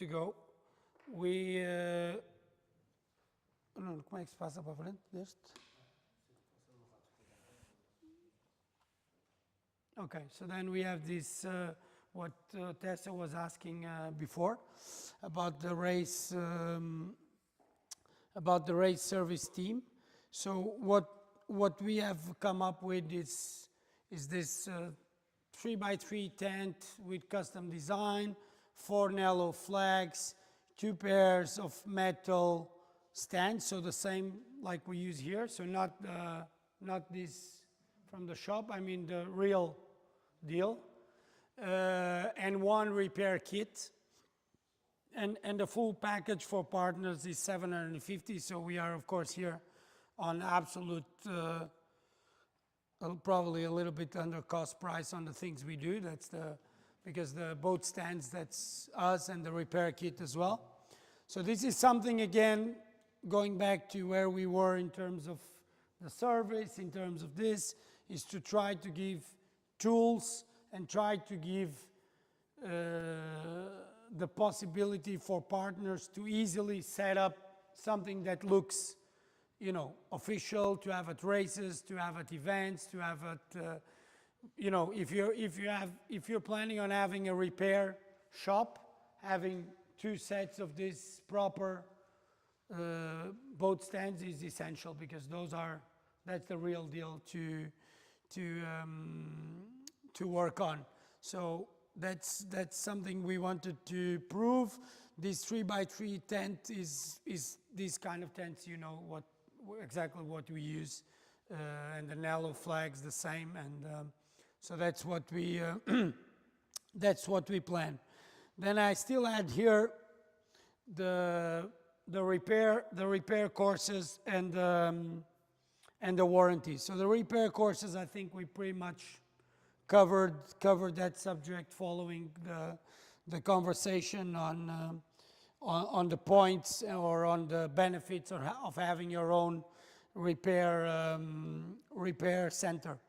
go. Não, como é que se passa para a frente deste? Okay, so then we have this, what Tessa was asking before about the race service team. So what we have come up with is this 3x3 tent with custom design, 4 Nelo flags, 2 pairs of metal stands, so the same like we use here. So not this from the shop. I mean the real deal, and 1 repair kit, and the full package for partners is 750. So we are of course here on absolute probably a little bit under cost price on the things we do. That's because the boat stands, that's us, and the repair kit as well. So this is something, again, going back to where we were in terms of the service, in terms of this, is to try to give tools and try to give the possibility for partners to easily set up something that looks, official, to have at races, to have at events, to have at, if you're planning on having a repair shop, having 2 sets of these proper boat stands is essential, because that's the real deal to work on. So that's something we wanted to prove. This 3x3 tent is this kind of tents, exactly what we use, and the Nelo flag's the same, and so that's what we plan. Then I still add here the repair courses and the warranty. So the repair courses, I think we pretty much covered that subject following the conversation on the points or on the benefits of having your own repair center.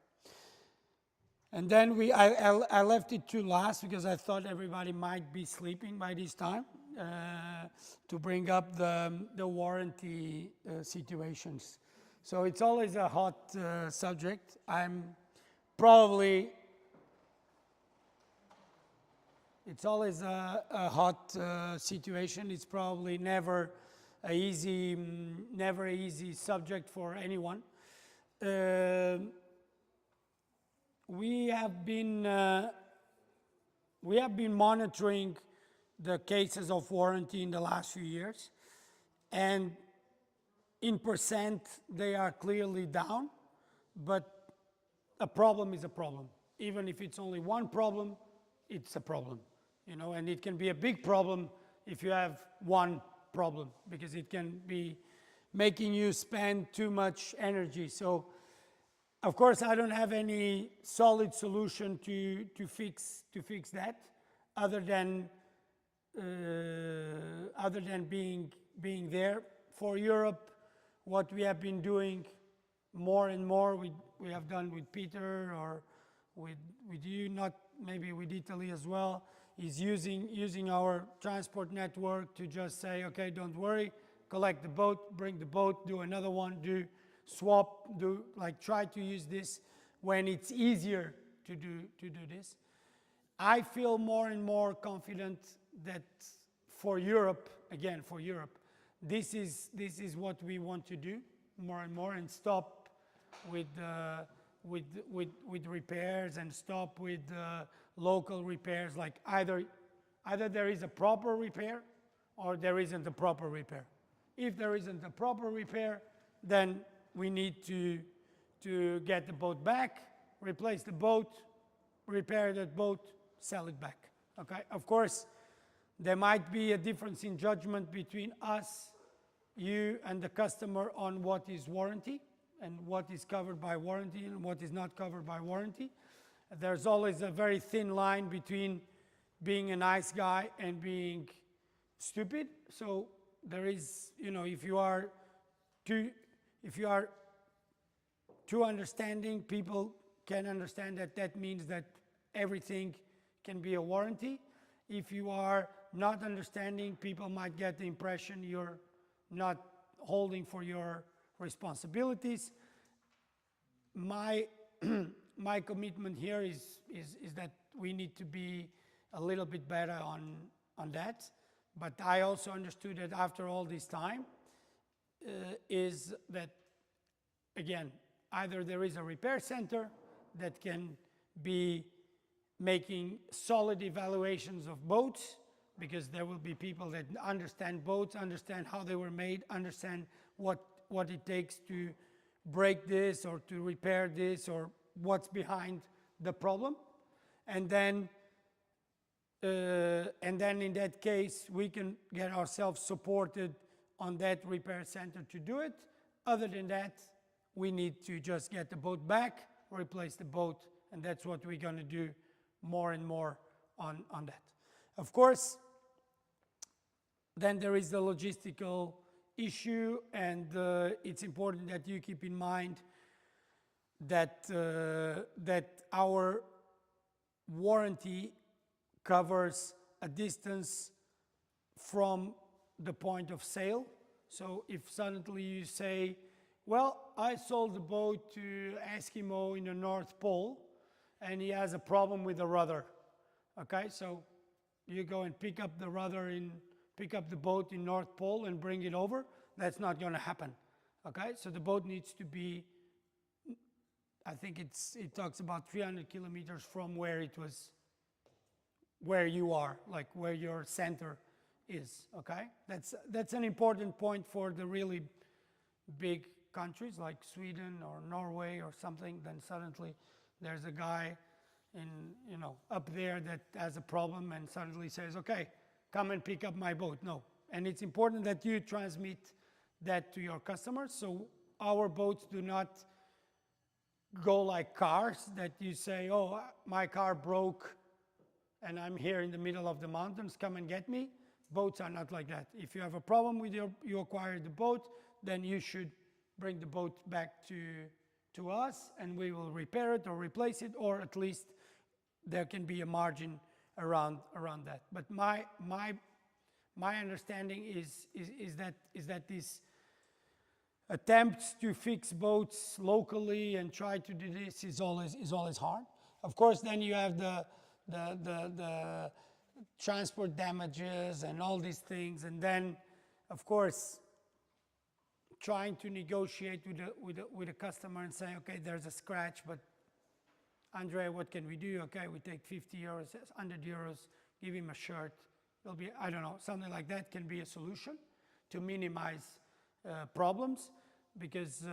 And then I left it to last because I thought everybody might be sleeping by this time, to bring up the warranty situations. So it's always a hot subject. It's always a hot situation. It's probably never a easy subject for anyone. We have been monitoring the cases of warranty in the last few years, and in percent, they are clearly down, but a problem is a problem. Even if it's only one problem, it's a problem, you know, and it can be a big problem if you have one problem, because it can be making you spend too much energy. So, of course, I don't have any solid solution to fix that, other than being there. For Europe, what we have been doing more and more, we have done with Peter or with you, not maybe with Italy as well, is using our transport network to just say, okay, don't worry, collect the boat, bring the boat, do another one, do swap, try to use this when it's easier to do this. I feel more and more confident that for Europe, again, for Europe, this is what we want to do more and more, and stop with repairs, and stop with local repairs. Like either there is a proper repair or there isn't a proper repair. If there isn't a proper repair, then we need to get the boat back, replace the boat, repair that boat, sell it back. Okay. Of course, there might be a difference in judgment between us, you, and the customer on what is warranty and what is covered by warranty and what is not covered by warranty. There's always a very thin line between being a nice guy and being stupid. So there is, you know, if you are too understanding, people can understand that means that everything can be a warranty. If you are not understanding, people might get the impression you're not holding for your responsibilities. My my commitment here is that we need to be a little bit better on that. But I also understood that after all this time, is that, again, either there is a repair center that can be making solid evaluations of boats, because there will be people that understand boats, understand how they were made, understand what it takes to break this or to repair this, or what's behind the problem. And then in that case, we can get ourselves supported on that repair center to do it. Other than that, we need to just get the boat back, replace the boat, and that's what we're going to do more and more on that. Of course, then there is the logistical issue, and it's important that you keep in mind that our warranty covers a distance from the point of sale. So if suddenly you say, well, I sold the boat to Eskimo in the North Pole and he has a problem with the rudder. Okay, so you go and pick up the boat in North Pole and bring it over. That's not going to happen. Okay, so the boat needs to be, I think it talks about 300 kilometers from where it was, where you are, like where your center is. Okay, that's an important point for the really big countries like Sweden or Norway or something. Then suddenly there's a guy up there that has a problem and suddenly says, okay, come and pick up my boat. No. And it's important that you transmit that to your customers. So our boats do not go like cars that you say, oh, my car broke and I'm here in the middle of the mountains, come and get me. Boats are not like that. If you have a problem with you acquire the boat, then you should bring the boat back to us and we will repair it or replace it, or at least there can be a margin around that. But my understanding is that these attempts to fix boats locally and try to do this is always hard. Of course, then you have the transport damages and all these things, and then of course trying to negotiate with a customer and say, okay, there's a scratch, but Andre, what can we do? Okay, we take 50 euros, 100 euros, give him a shirt. It'll be, I don't know, something like that can be a solution to minimize problems, because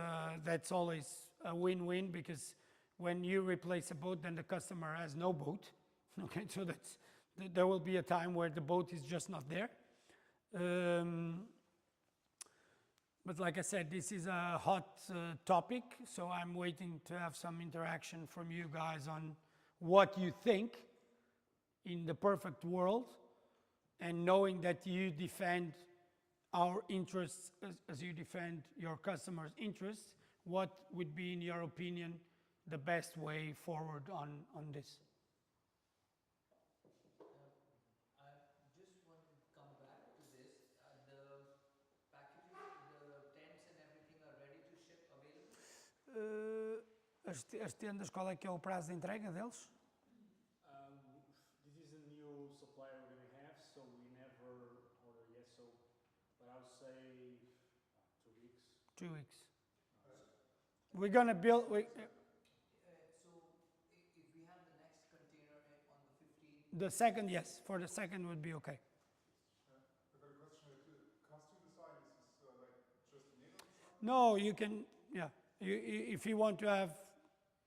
that's always a win-win, because when you replace a boat, then the customer has no boat. Okay, so there will be a time where the boat is just not there. But like I said, this is a hot topic, so I'm waiting to have some interaction from you guys on what you think in the perfect world, and knowing that you defend our interests as you defend your customers' interests, what would be, in your opinion, the best way forward on this? I just want to come back to this. The packages, the tents and everything are ready to ship, available? As tendas, qual é que é o prazo de entrega deles? This is a new supplier we're gonna have, so we never order yet. So, but I would say 2 weeks. 2 weeks. We're gonna build. So if we have the next container on the 15th? The second, yes. For the second would be okay. I got a question. Custom design is like just Nelo design? No, you can. Yeah. If you want to have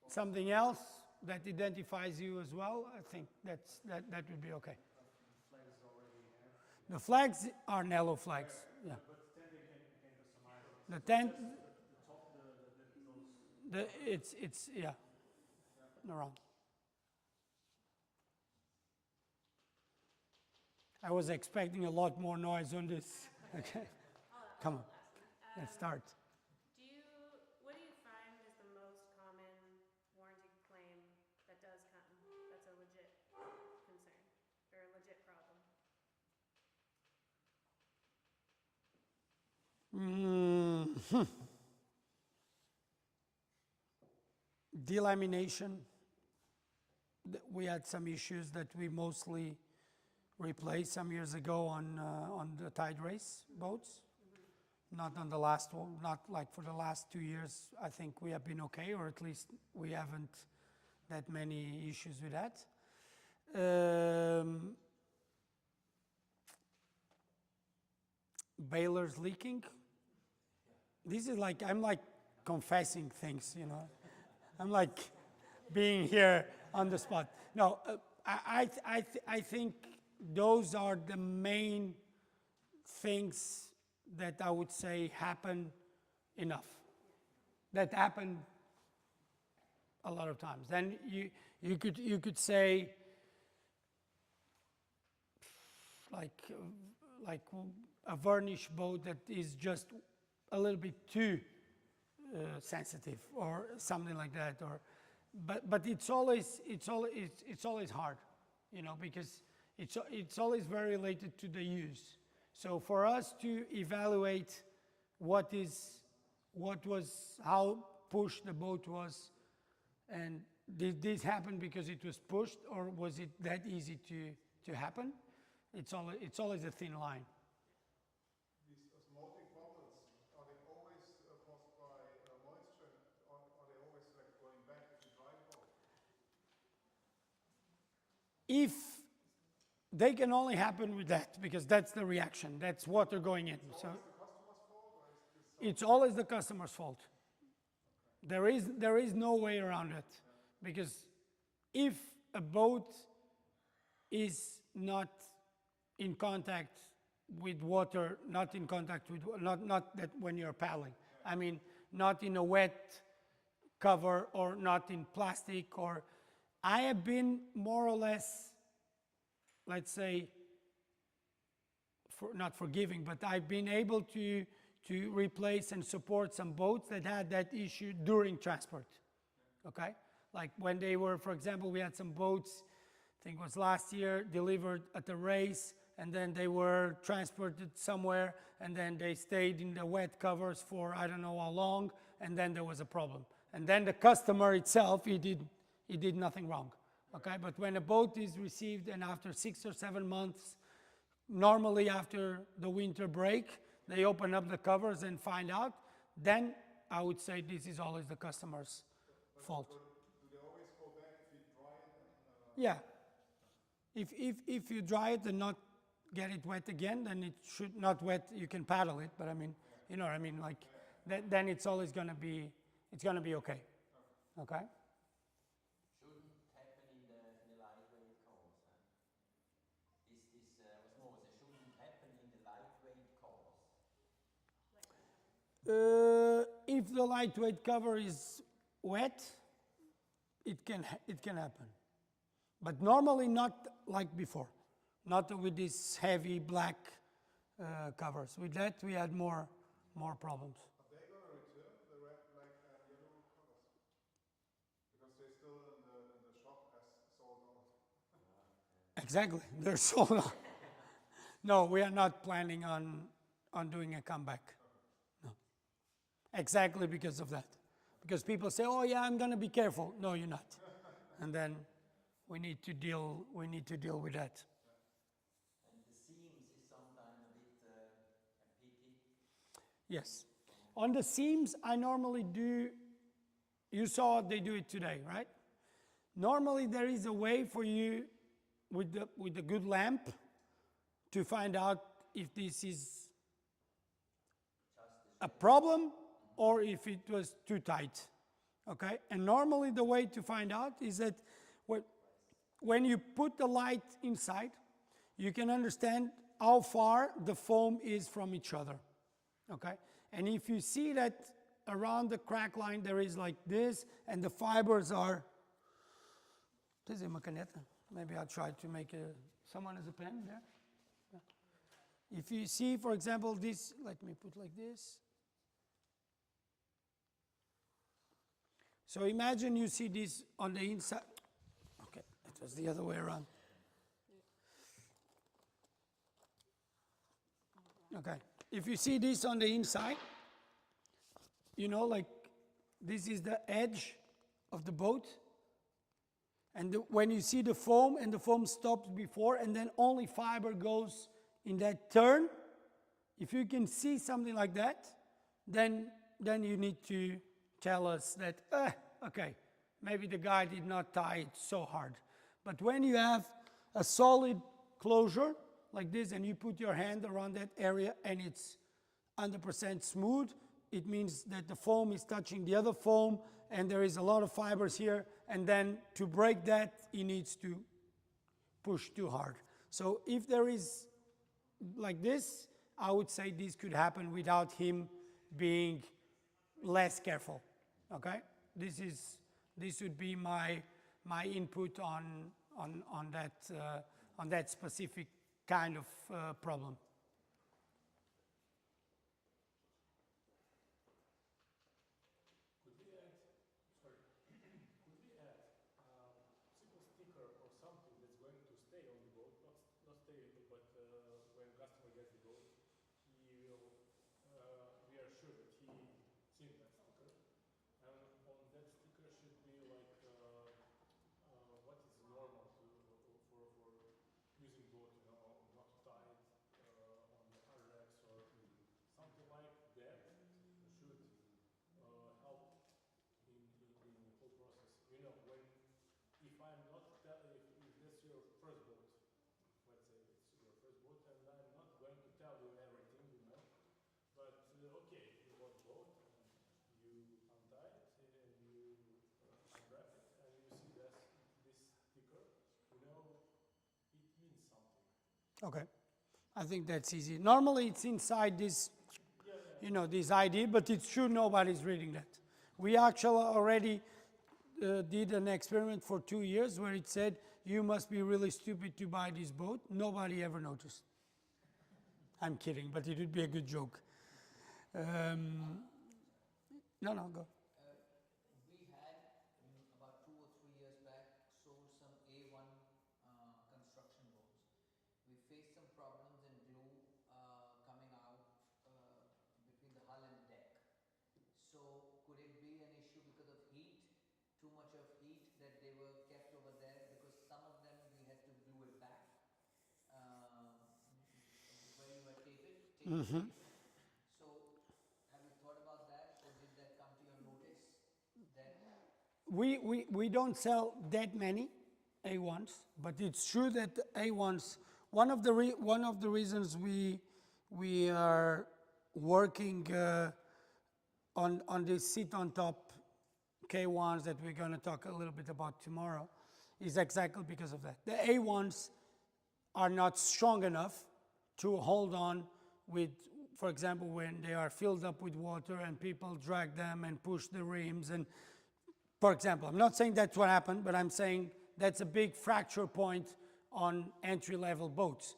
something else that identifies you as well, I think that would be okay. The flags already have. The flags are Nelo flags. Yeah. But the tent you can customize. The tent. The top, those. It's yeah. Around. I was expecting a lot more noise on this. Okay. Come on. Let's start. What do you find is the most common warranty claim that does come, that's a legit concern, or a legit problem? Delamination. We had some issues that we mostly replaced some years ago on the tide race boats. Not on the last one, not like for the last 2 years. I think we have been okay, or at least we haven't that many issues with that. Bailers leaking. This is like, I'm like confessing things, you know. I'm like being here on the spot. No, I think those are the main things that I would say happen enough. That happen a lot of times. Then you could say like a varnish boat that is just a little bit too sensitive, or something like that, or but it's always hard, you know, because it's always very related to the use. So for us to evaluate how pushed the boat was, and did this happen because it was pushed, or was it that easy to happen? It's always a thin line. These osmotic bubbles, are they always caused by moisture, or are they always like going back if you dry the boat? If they can only happen with that, because that's the reaction, that's water going in. So Is the customer's fault, or is this it's always the customer's fault. There is no way around it, because if a boat is not in contact with water, not in contact with, not that when you're paddling, I mean, not in a wet cover, or not in plastic, or I have been more or less, let's say, not forgiving, but I've been able to replace and support some boats that had that issue during transport. Okay? Like when they were, for example, we had some boats, I think it was last year, delivered at a race, and then they were transported somewhere, and then they stayed in the wet covers for I don't know how long, and then there was a problem. And then the customer itself, he did nothing wrong. Okay? But when a boat is received, and after 6 or 7 months, normally after the winter break, they open up the covers and find out, then I would say this is always the customer's fault. do they always go back if you dry it? And, Yeah. If you dry it and not get it wet again, then it should not wet, you can paddle it, but I mean, You know what I mean? Like, then it's always gonna be, it's gonna be okay. Okay? Shouldn't happen in the lightweight cars. Huh? This osmosis shouldn't happen in the lightweight cars. If the lightweight cover is wet, it can happen. But normally not like before. Not with these heavy black covers. With that, we had more problems. Are they going to return the red, black, and yellow covers? Because they're still in the shop as sold out. Exactly, they're sold out. No, we are not planning on doing a comeback. No. Exactly because of that. Because people say, oh yeah, I'm going to be careful. No, you're not. And then we need to deal with that. And the seams is sometimes a bit a pity. Yes. On the seams, I normally do, you saw they do it today, right? Normally there is a way for you with the good lamp to find out if this is a problem or if it was too tight. Okay? And normally the way to find out is that when you put the light inside, you can understand how far the foam is from each other. Okay? And if you see that around the crack line there is like this and the fibers are, this is uma caneta. Maybe I'll try to make someone has a pen there. Yeah. If you see, for example, this, let me put like this. So imagine you see this on the inside. Okay, it was the other way around. Okay, if you see this on the inside, you know, like this is the edge of the boat. And when you see the foam and the foam stops before and then only fiber goes in that turn, if you can see something like that, then you need to tell us that, okay, maybe the guy did not tie it so hard. But when you have a solid closure like this and you put your hand around that area and it's 100% smooth, it means that the foam is touching the other foam and there is a lot of fibers here, and then to break that, he needs to push too hard. So if there is like this, I would say this could happen without him being less careful. Okay? This would be my input on that specific kind of problem. Simple sticker or something that's going to stay on the boat, not stay, but when customer gets the boat, he will, we are sure that he seen that sticker, and on that sticker should be like what is normal for using boat, you know, not to tie it on the hard racks or something like that should help in the whole process. You know, when if I'm not telling, if that's your first boat, let's say it's your first boat, and I'm not going to tell you everything, you know, but okay, you bought the boat and you untie it and you unwrap it and you see this sticker, you know, it means something. Okay. I think that's easy. Normally it's inside this, you know, this ID, but it's true nobody's reading that. We actually already did an experiment for 2 years where it said, you must be really stupid to buy this boat. Nobody ever noticed. I'm kidding, but it would be a good joke. No, go. We had about 2 or 3 years back sold some A1 construction boats. We faced some problems in glue coming out between the hull and the deck. So could it be an issue because of heat, too much of heat that they were kept over there? Because some of them we had to glue it back where you were taped. So have you thought about that, or did that come to your notice? That We don't sell that many A1s, but it's true that the A1s, one of the reasons we are working on this sit on top K1s that we're going to talk a little bit about tomorrow is exactly because of that. The A1s are not strong enough to hold on with, for example, when they are filled up with water and people drag them and push the rims. And for example, I'm not saying that's what happened, but I'm saying that's a big fracture point on entry-level boats.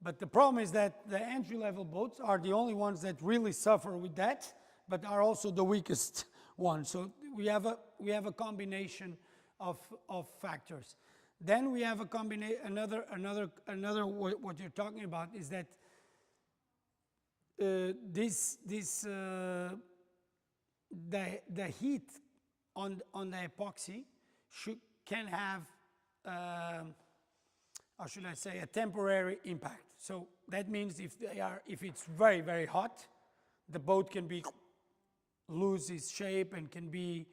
But the problem is that the entry-level boats are the only ones that really suffer with that, but are also the weakest ones. So we have a combination of factors. Then we have a combination. Another what you're talking about is that the heat on the epoxy can have how should I say, a temporary impact. So that means if it's very, very hot, the boat can lose its shape and can be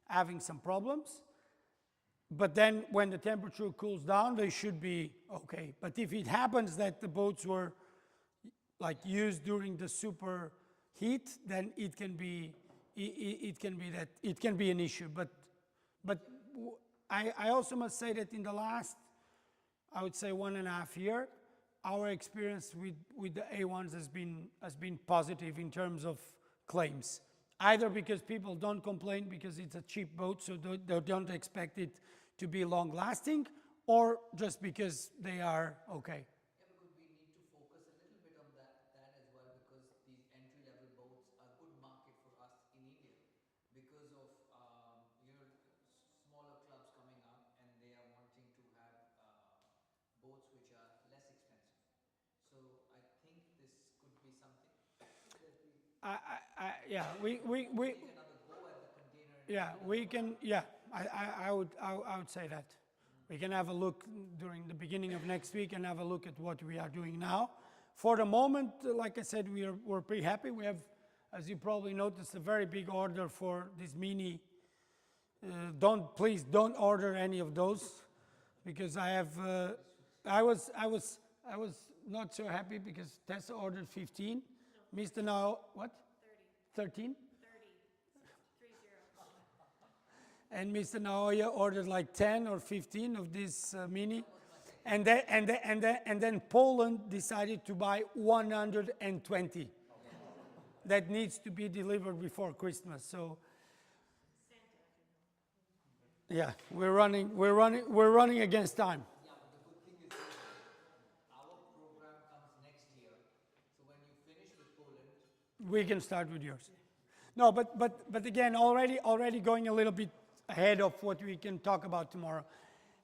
having some problems. But then when the temperature cools down, they should be okay. But if it happens that the boats were like used during the super heat, then it can be an issue. But I also must say that in the last, I would say 1.5 years, our experience with the A1s has been positive in terms of claims. Either because people don't complain because it's a cheap boat, so they don't expect it to be long lasting, or just because they are okay. Yeah, because we need to focus a little bit on that as well, because these entry-level boats are good market for us in India because of smaller clubs coming up and they are wanting to have boats which are less expensive. So I think this could be something that we take another go at the container. Yeah, we can. Yeah, I would say that. We can have a look during the beginning of next week and have a look at what we are doing now. For the moment, like I said, we're pretty happy. We have, as you probably noticed, a very big order for this mini. Please don't order any of those, because I was not so happy because Tessa ordered 15. No, Mr. Now, what? 30. 13? 30. 30. And Mr. Naoya ordered like 10 or 15 of this mini. And then Poland decided to buy 120 that needs to be delivered before Christmas. So yeah, we're running against time. Yeah, but the good thing is our program comes next year. So when you finish with Poland, We can start with yours. No, but again, already going a little bit ahead of what we can talk about tomorrow.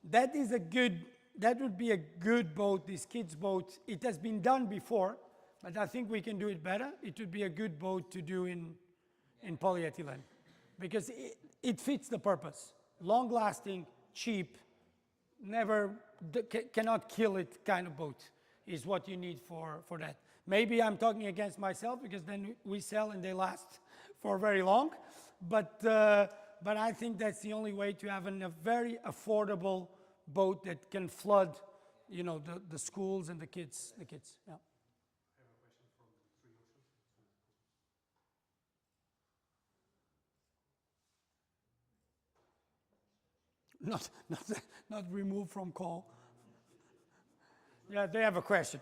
That would be a good boat, this kids' boat. It has been done before, but I think we can do it better. It would be a good boat to do in polyethylene, because it fits the purpose. Long lasting, cheap, cannot kill it kind of boat is what you need for that. Maybe I'm talking against myself, because then we sell and they last for very long. But I think that's the only way to have a very affordable boat that can flood, the schools and the kids. Yeah. I have a question from Three Oceans. Not removed from call. Yeah, they have a question.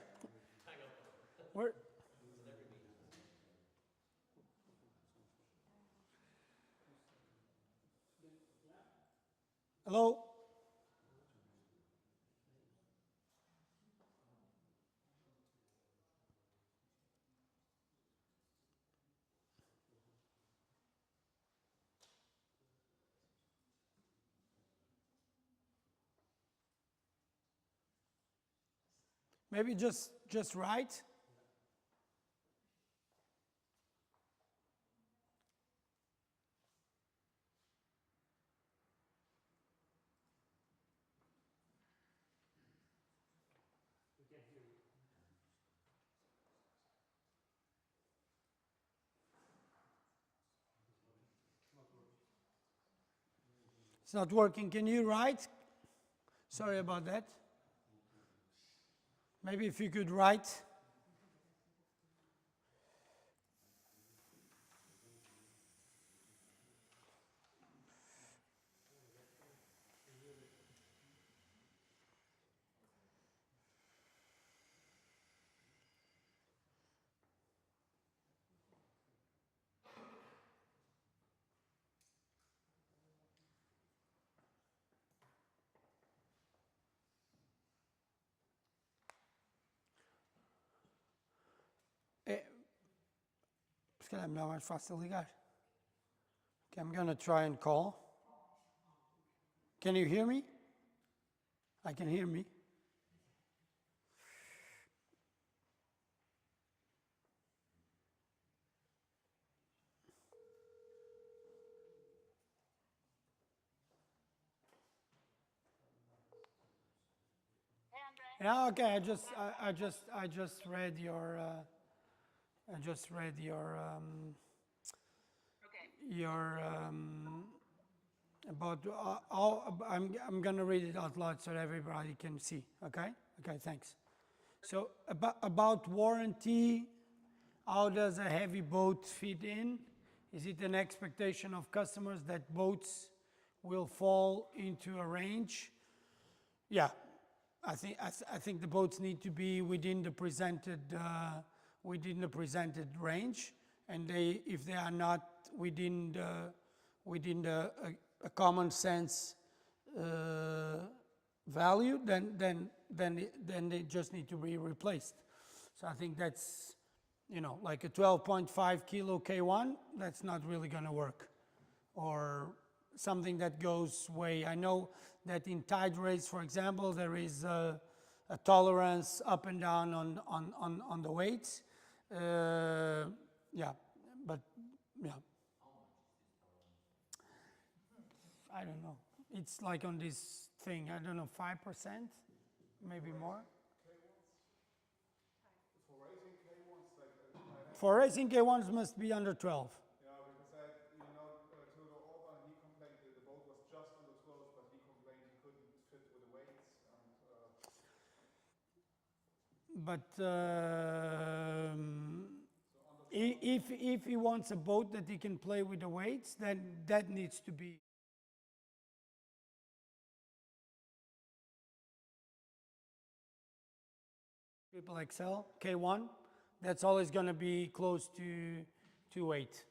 Where? Hello? Maybe just write. It's not working. Can you write? Sorry about that. Maybe if you could write. Se calhar é melhor, mais fácil ligar. Okay, I'm gonna try and call. Can you hear me? I can hear me. Yeah, okay. I just read your about I'm gonna read it out loud so that everybody can see. Okay. Okay. Thanks. So about warranty, how does a heavy boat fit in? Is it an expectation of customers that boats will fall into a range? Yeah, I think the boats need to be within the presented range, and if they are not within a common sense value, then they just need to be replaced. So I think that's, like a 12.5 kilo K1, that's not really going to work. Or something that goes way. I know that in tide race, for example, there is a tolerance up and down on the weights. Yeah, but yeah. I don't know. It's like on this thing, I don't know, 5%, maybe more. For racing K1s, like For racing K1s must be under 12. Yeah, because Theodor Orban, he complained that the boat was just under 12, but he complained he couldn't fit with the weights. But if he wants a boat that he can play with the weights, then that needs to be. Triple XL, K1, that's always going to be close to 8,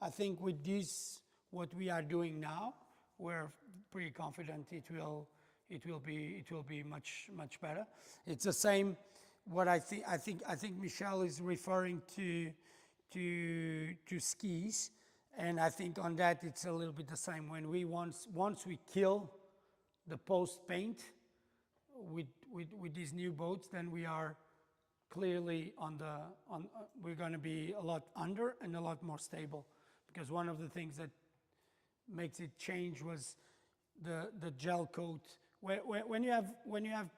I think with this, what we are doing now, we're pretty confident it will be much better. It's the same. What I think Michel is referring to skis, and I think on that it's a little bit the same. When we once we kill the post paint with these new boats, then we are clearly we're going to be a lot under and a lot more stable, because one of the things that makes it change was the gel coat. When you have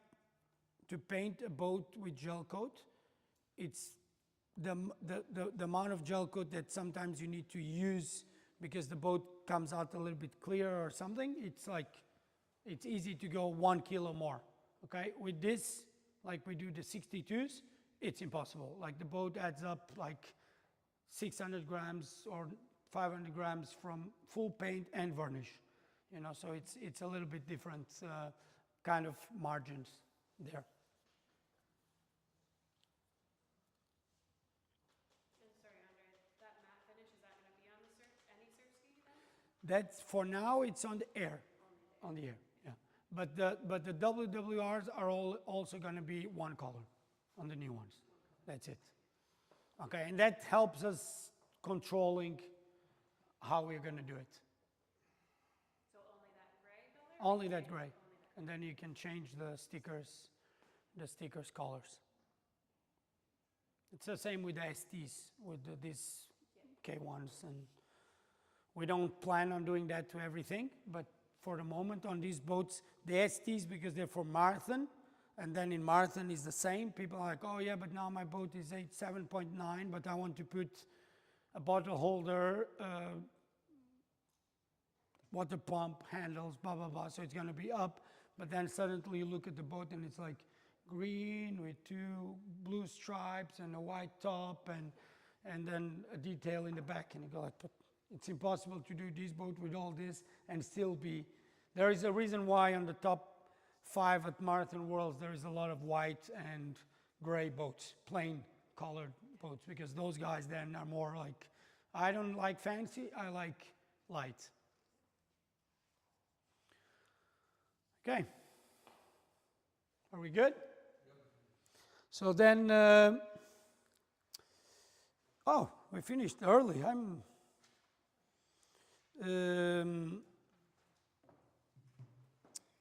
to paint a boat with gel coat, it's the amount of gel coat that sometimes you need to use because the boat comes out a little bit clearer or something. It's easy to go 1 kilo more. Okay, with this, like we do the 62s, it's impossible. Like the boat adds up like 600 grams or 500 grams from full paint and varnish. So it's a little bit different kind of margins there. Sorry, Andre, that matte finish, is that going to be on any surf ski then? That's for now. It's on the air, on the air. Yeah, but the WWRs are also going to be one color on the new ones. That's it. Okay, and that helps us controlling how we're going to do it. So only that gray color? Only that gray, and then you can change the stickers colors. It's the same with the STs, with these K1s, and we don't plan on doing that to everything, but for the moment on these boats, the STs, because they're for marathon, and then in marathon is the same. People are like, oh yeah, but now my boat is 7.9, but I want to put a bottle holder, water pump, handles, blah, blah, blah, so it's going to be up. But then suddenly you look at the boat and it's like green with 2 blue stripes and a white top and then a detail in the back. And you go like, but it's impossible to do this boat with all this and still be. There is a reason why on the top 5 at Marathon Worlds there is a lot of white and gray boats, plain colored boats, because those guys then are more like, I don't like fancy, I like light. Okay. Are we good? So then, oh, we finished early.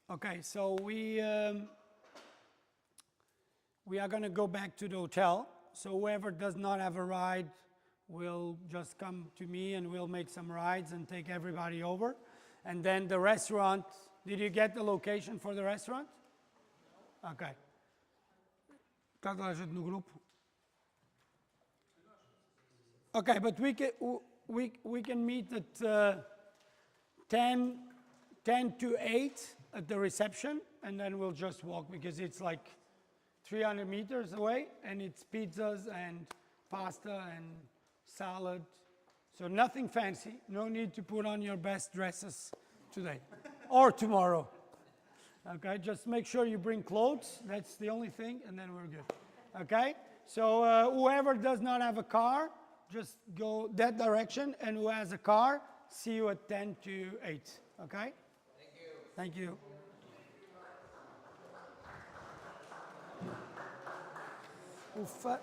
Okay, so we are going to go back to the hotel. So whoever does not have a ride will just come to me and we'll make some rides and take everybody over. And then the restaurant, did you get the location for the restaurant? Okay. Toda a gente no grupo. Okay, but we can meet at 10 to 8 at the reception, and then we'll just walk because it's like 300 meters away, and it's pizzas and pasta and salad. So nothing fancy. No need to put on your best dresses today or tomorrow. Okay, just make sure you bring clothes. That's the only thing, and then we're good. Okay? So whoever does not have a car, just go that direction, and who has a car, see you at 10 to 8. Okay? Thank you. Thank you. Ufa.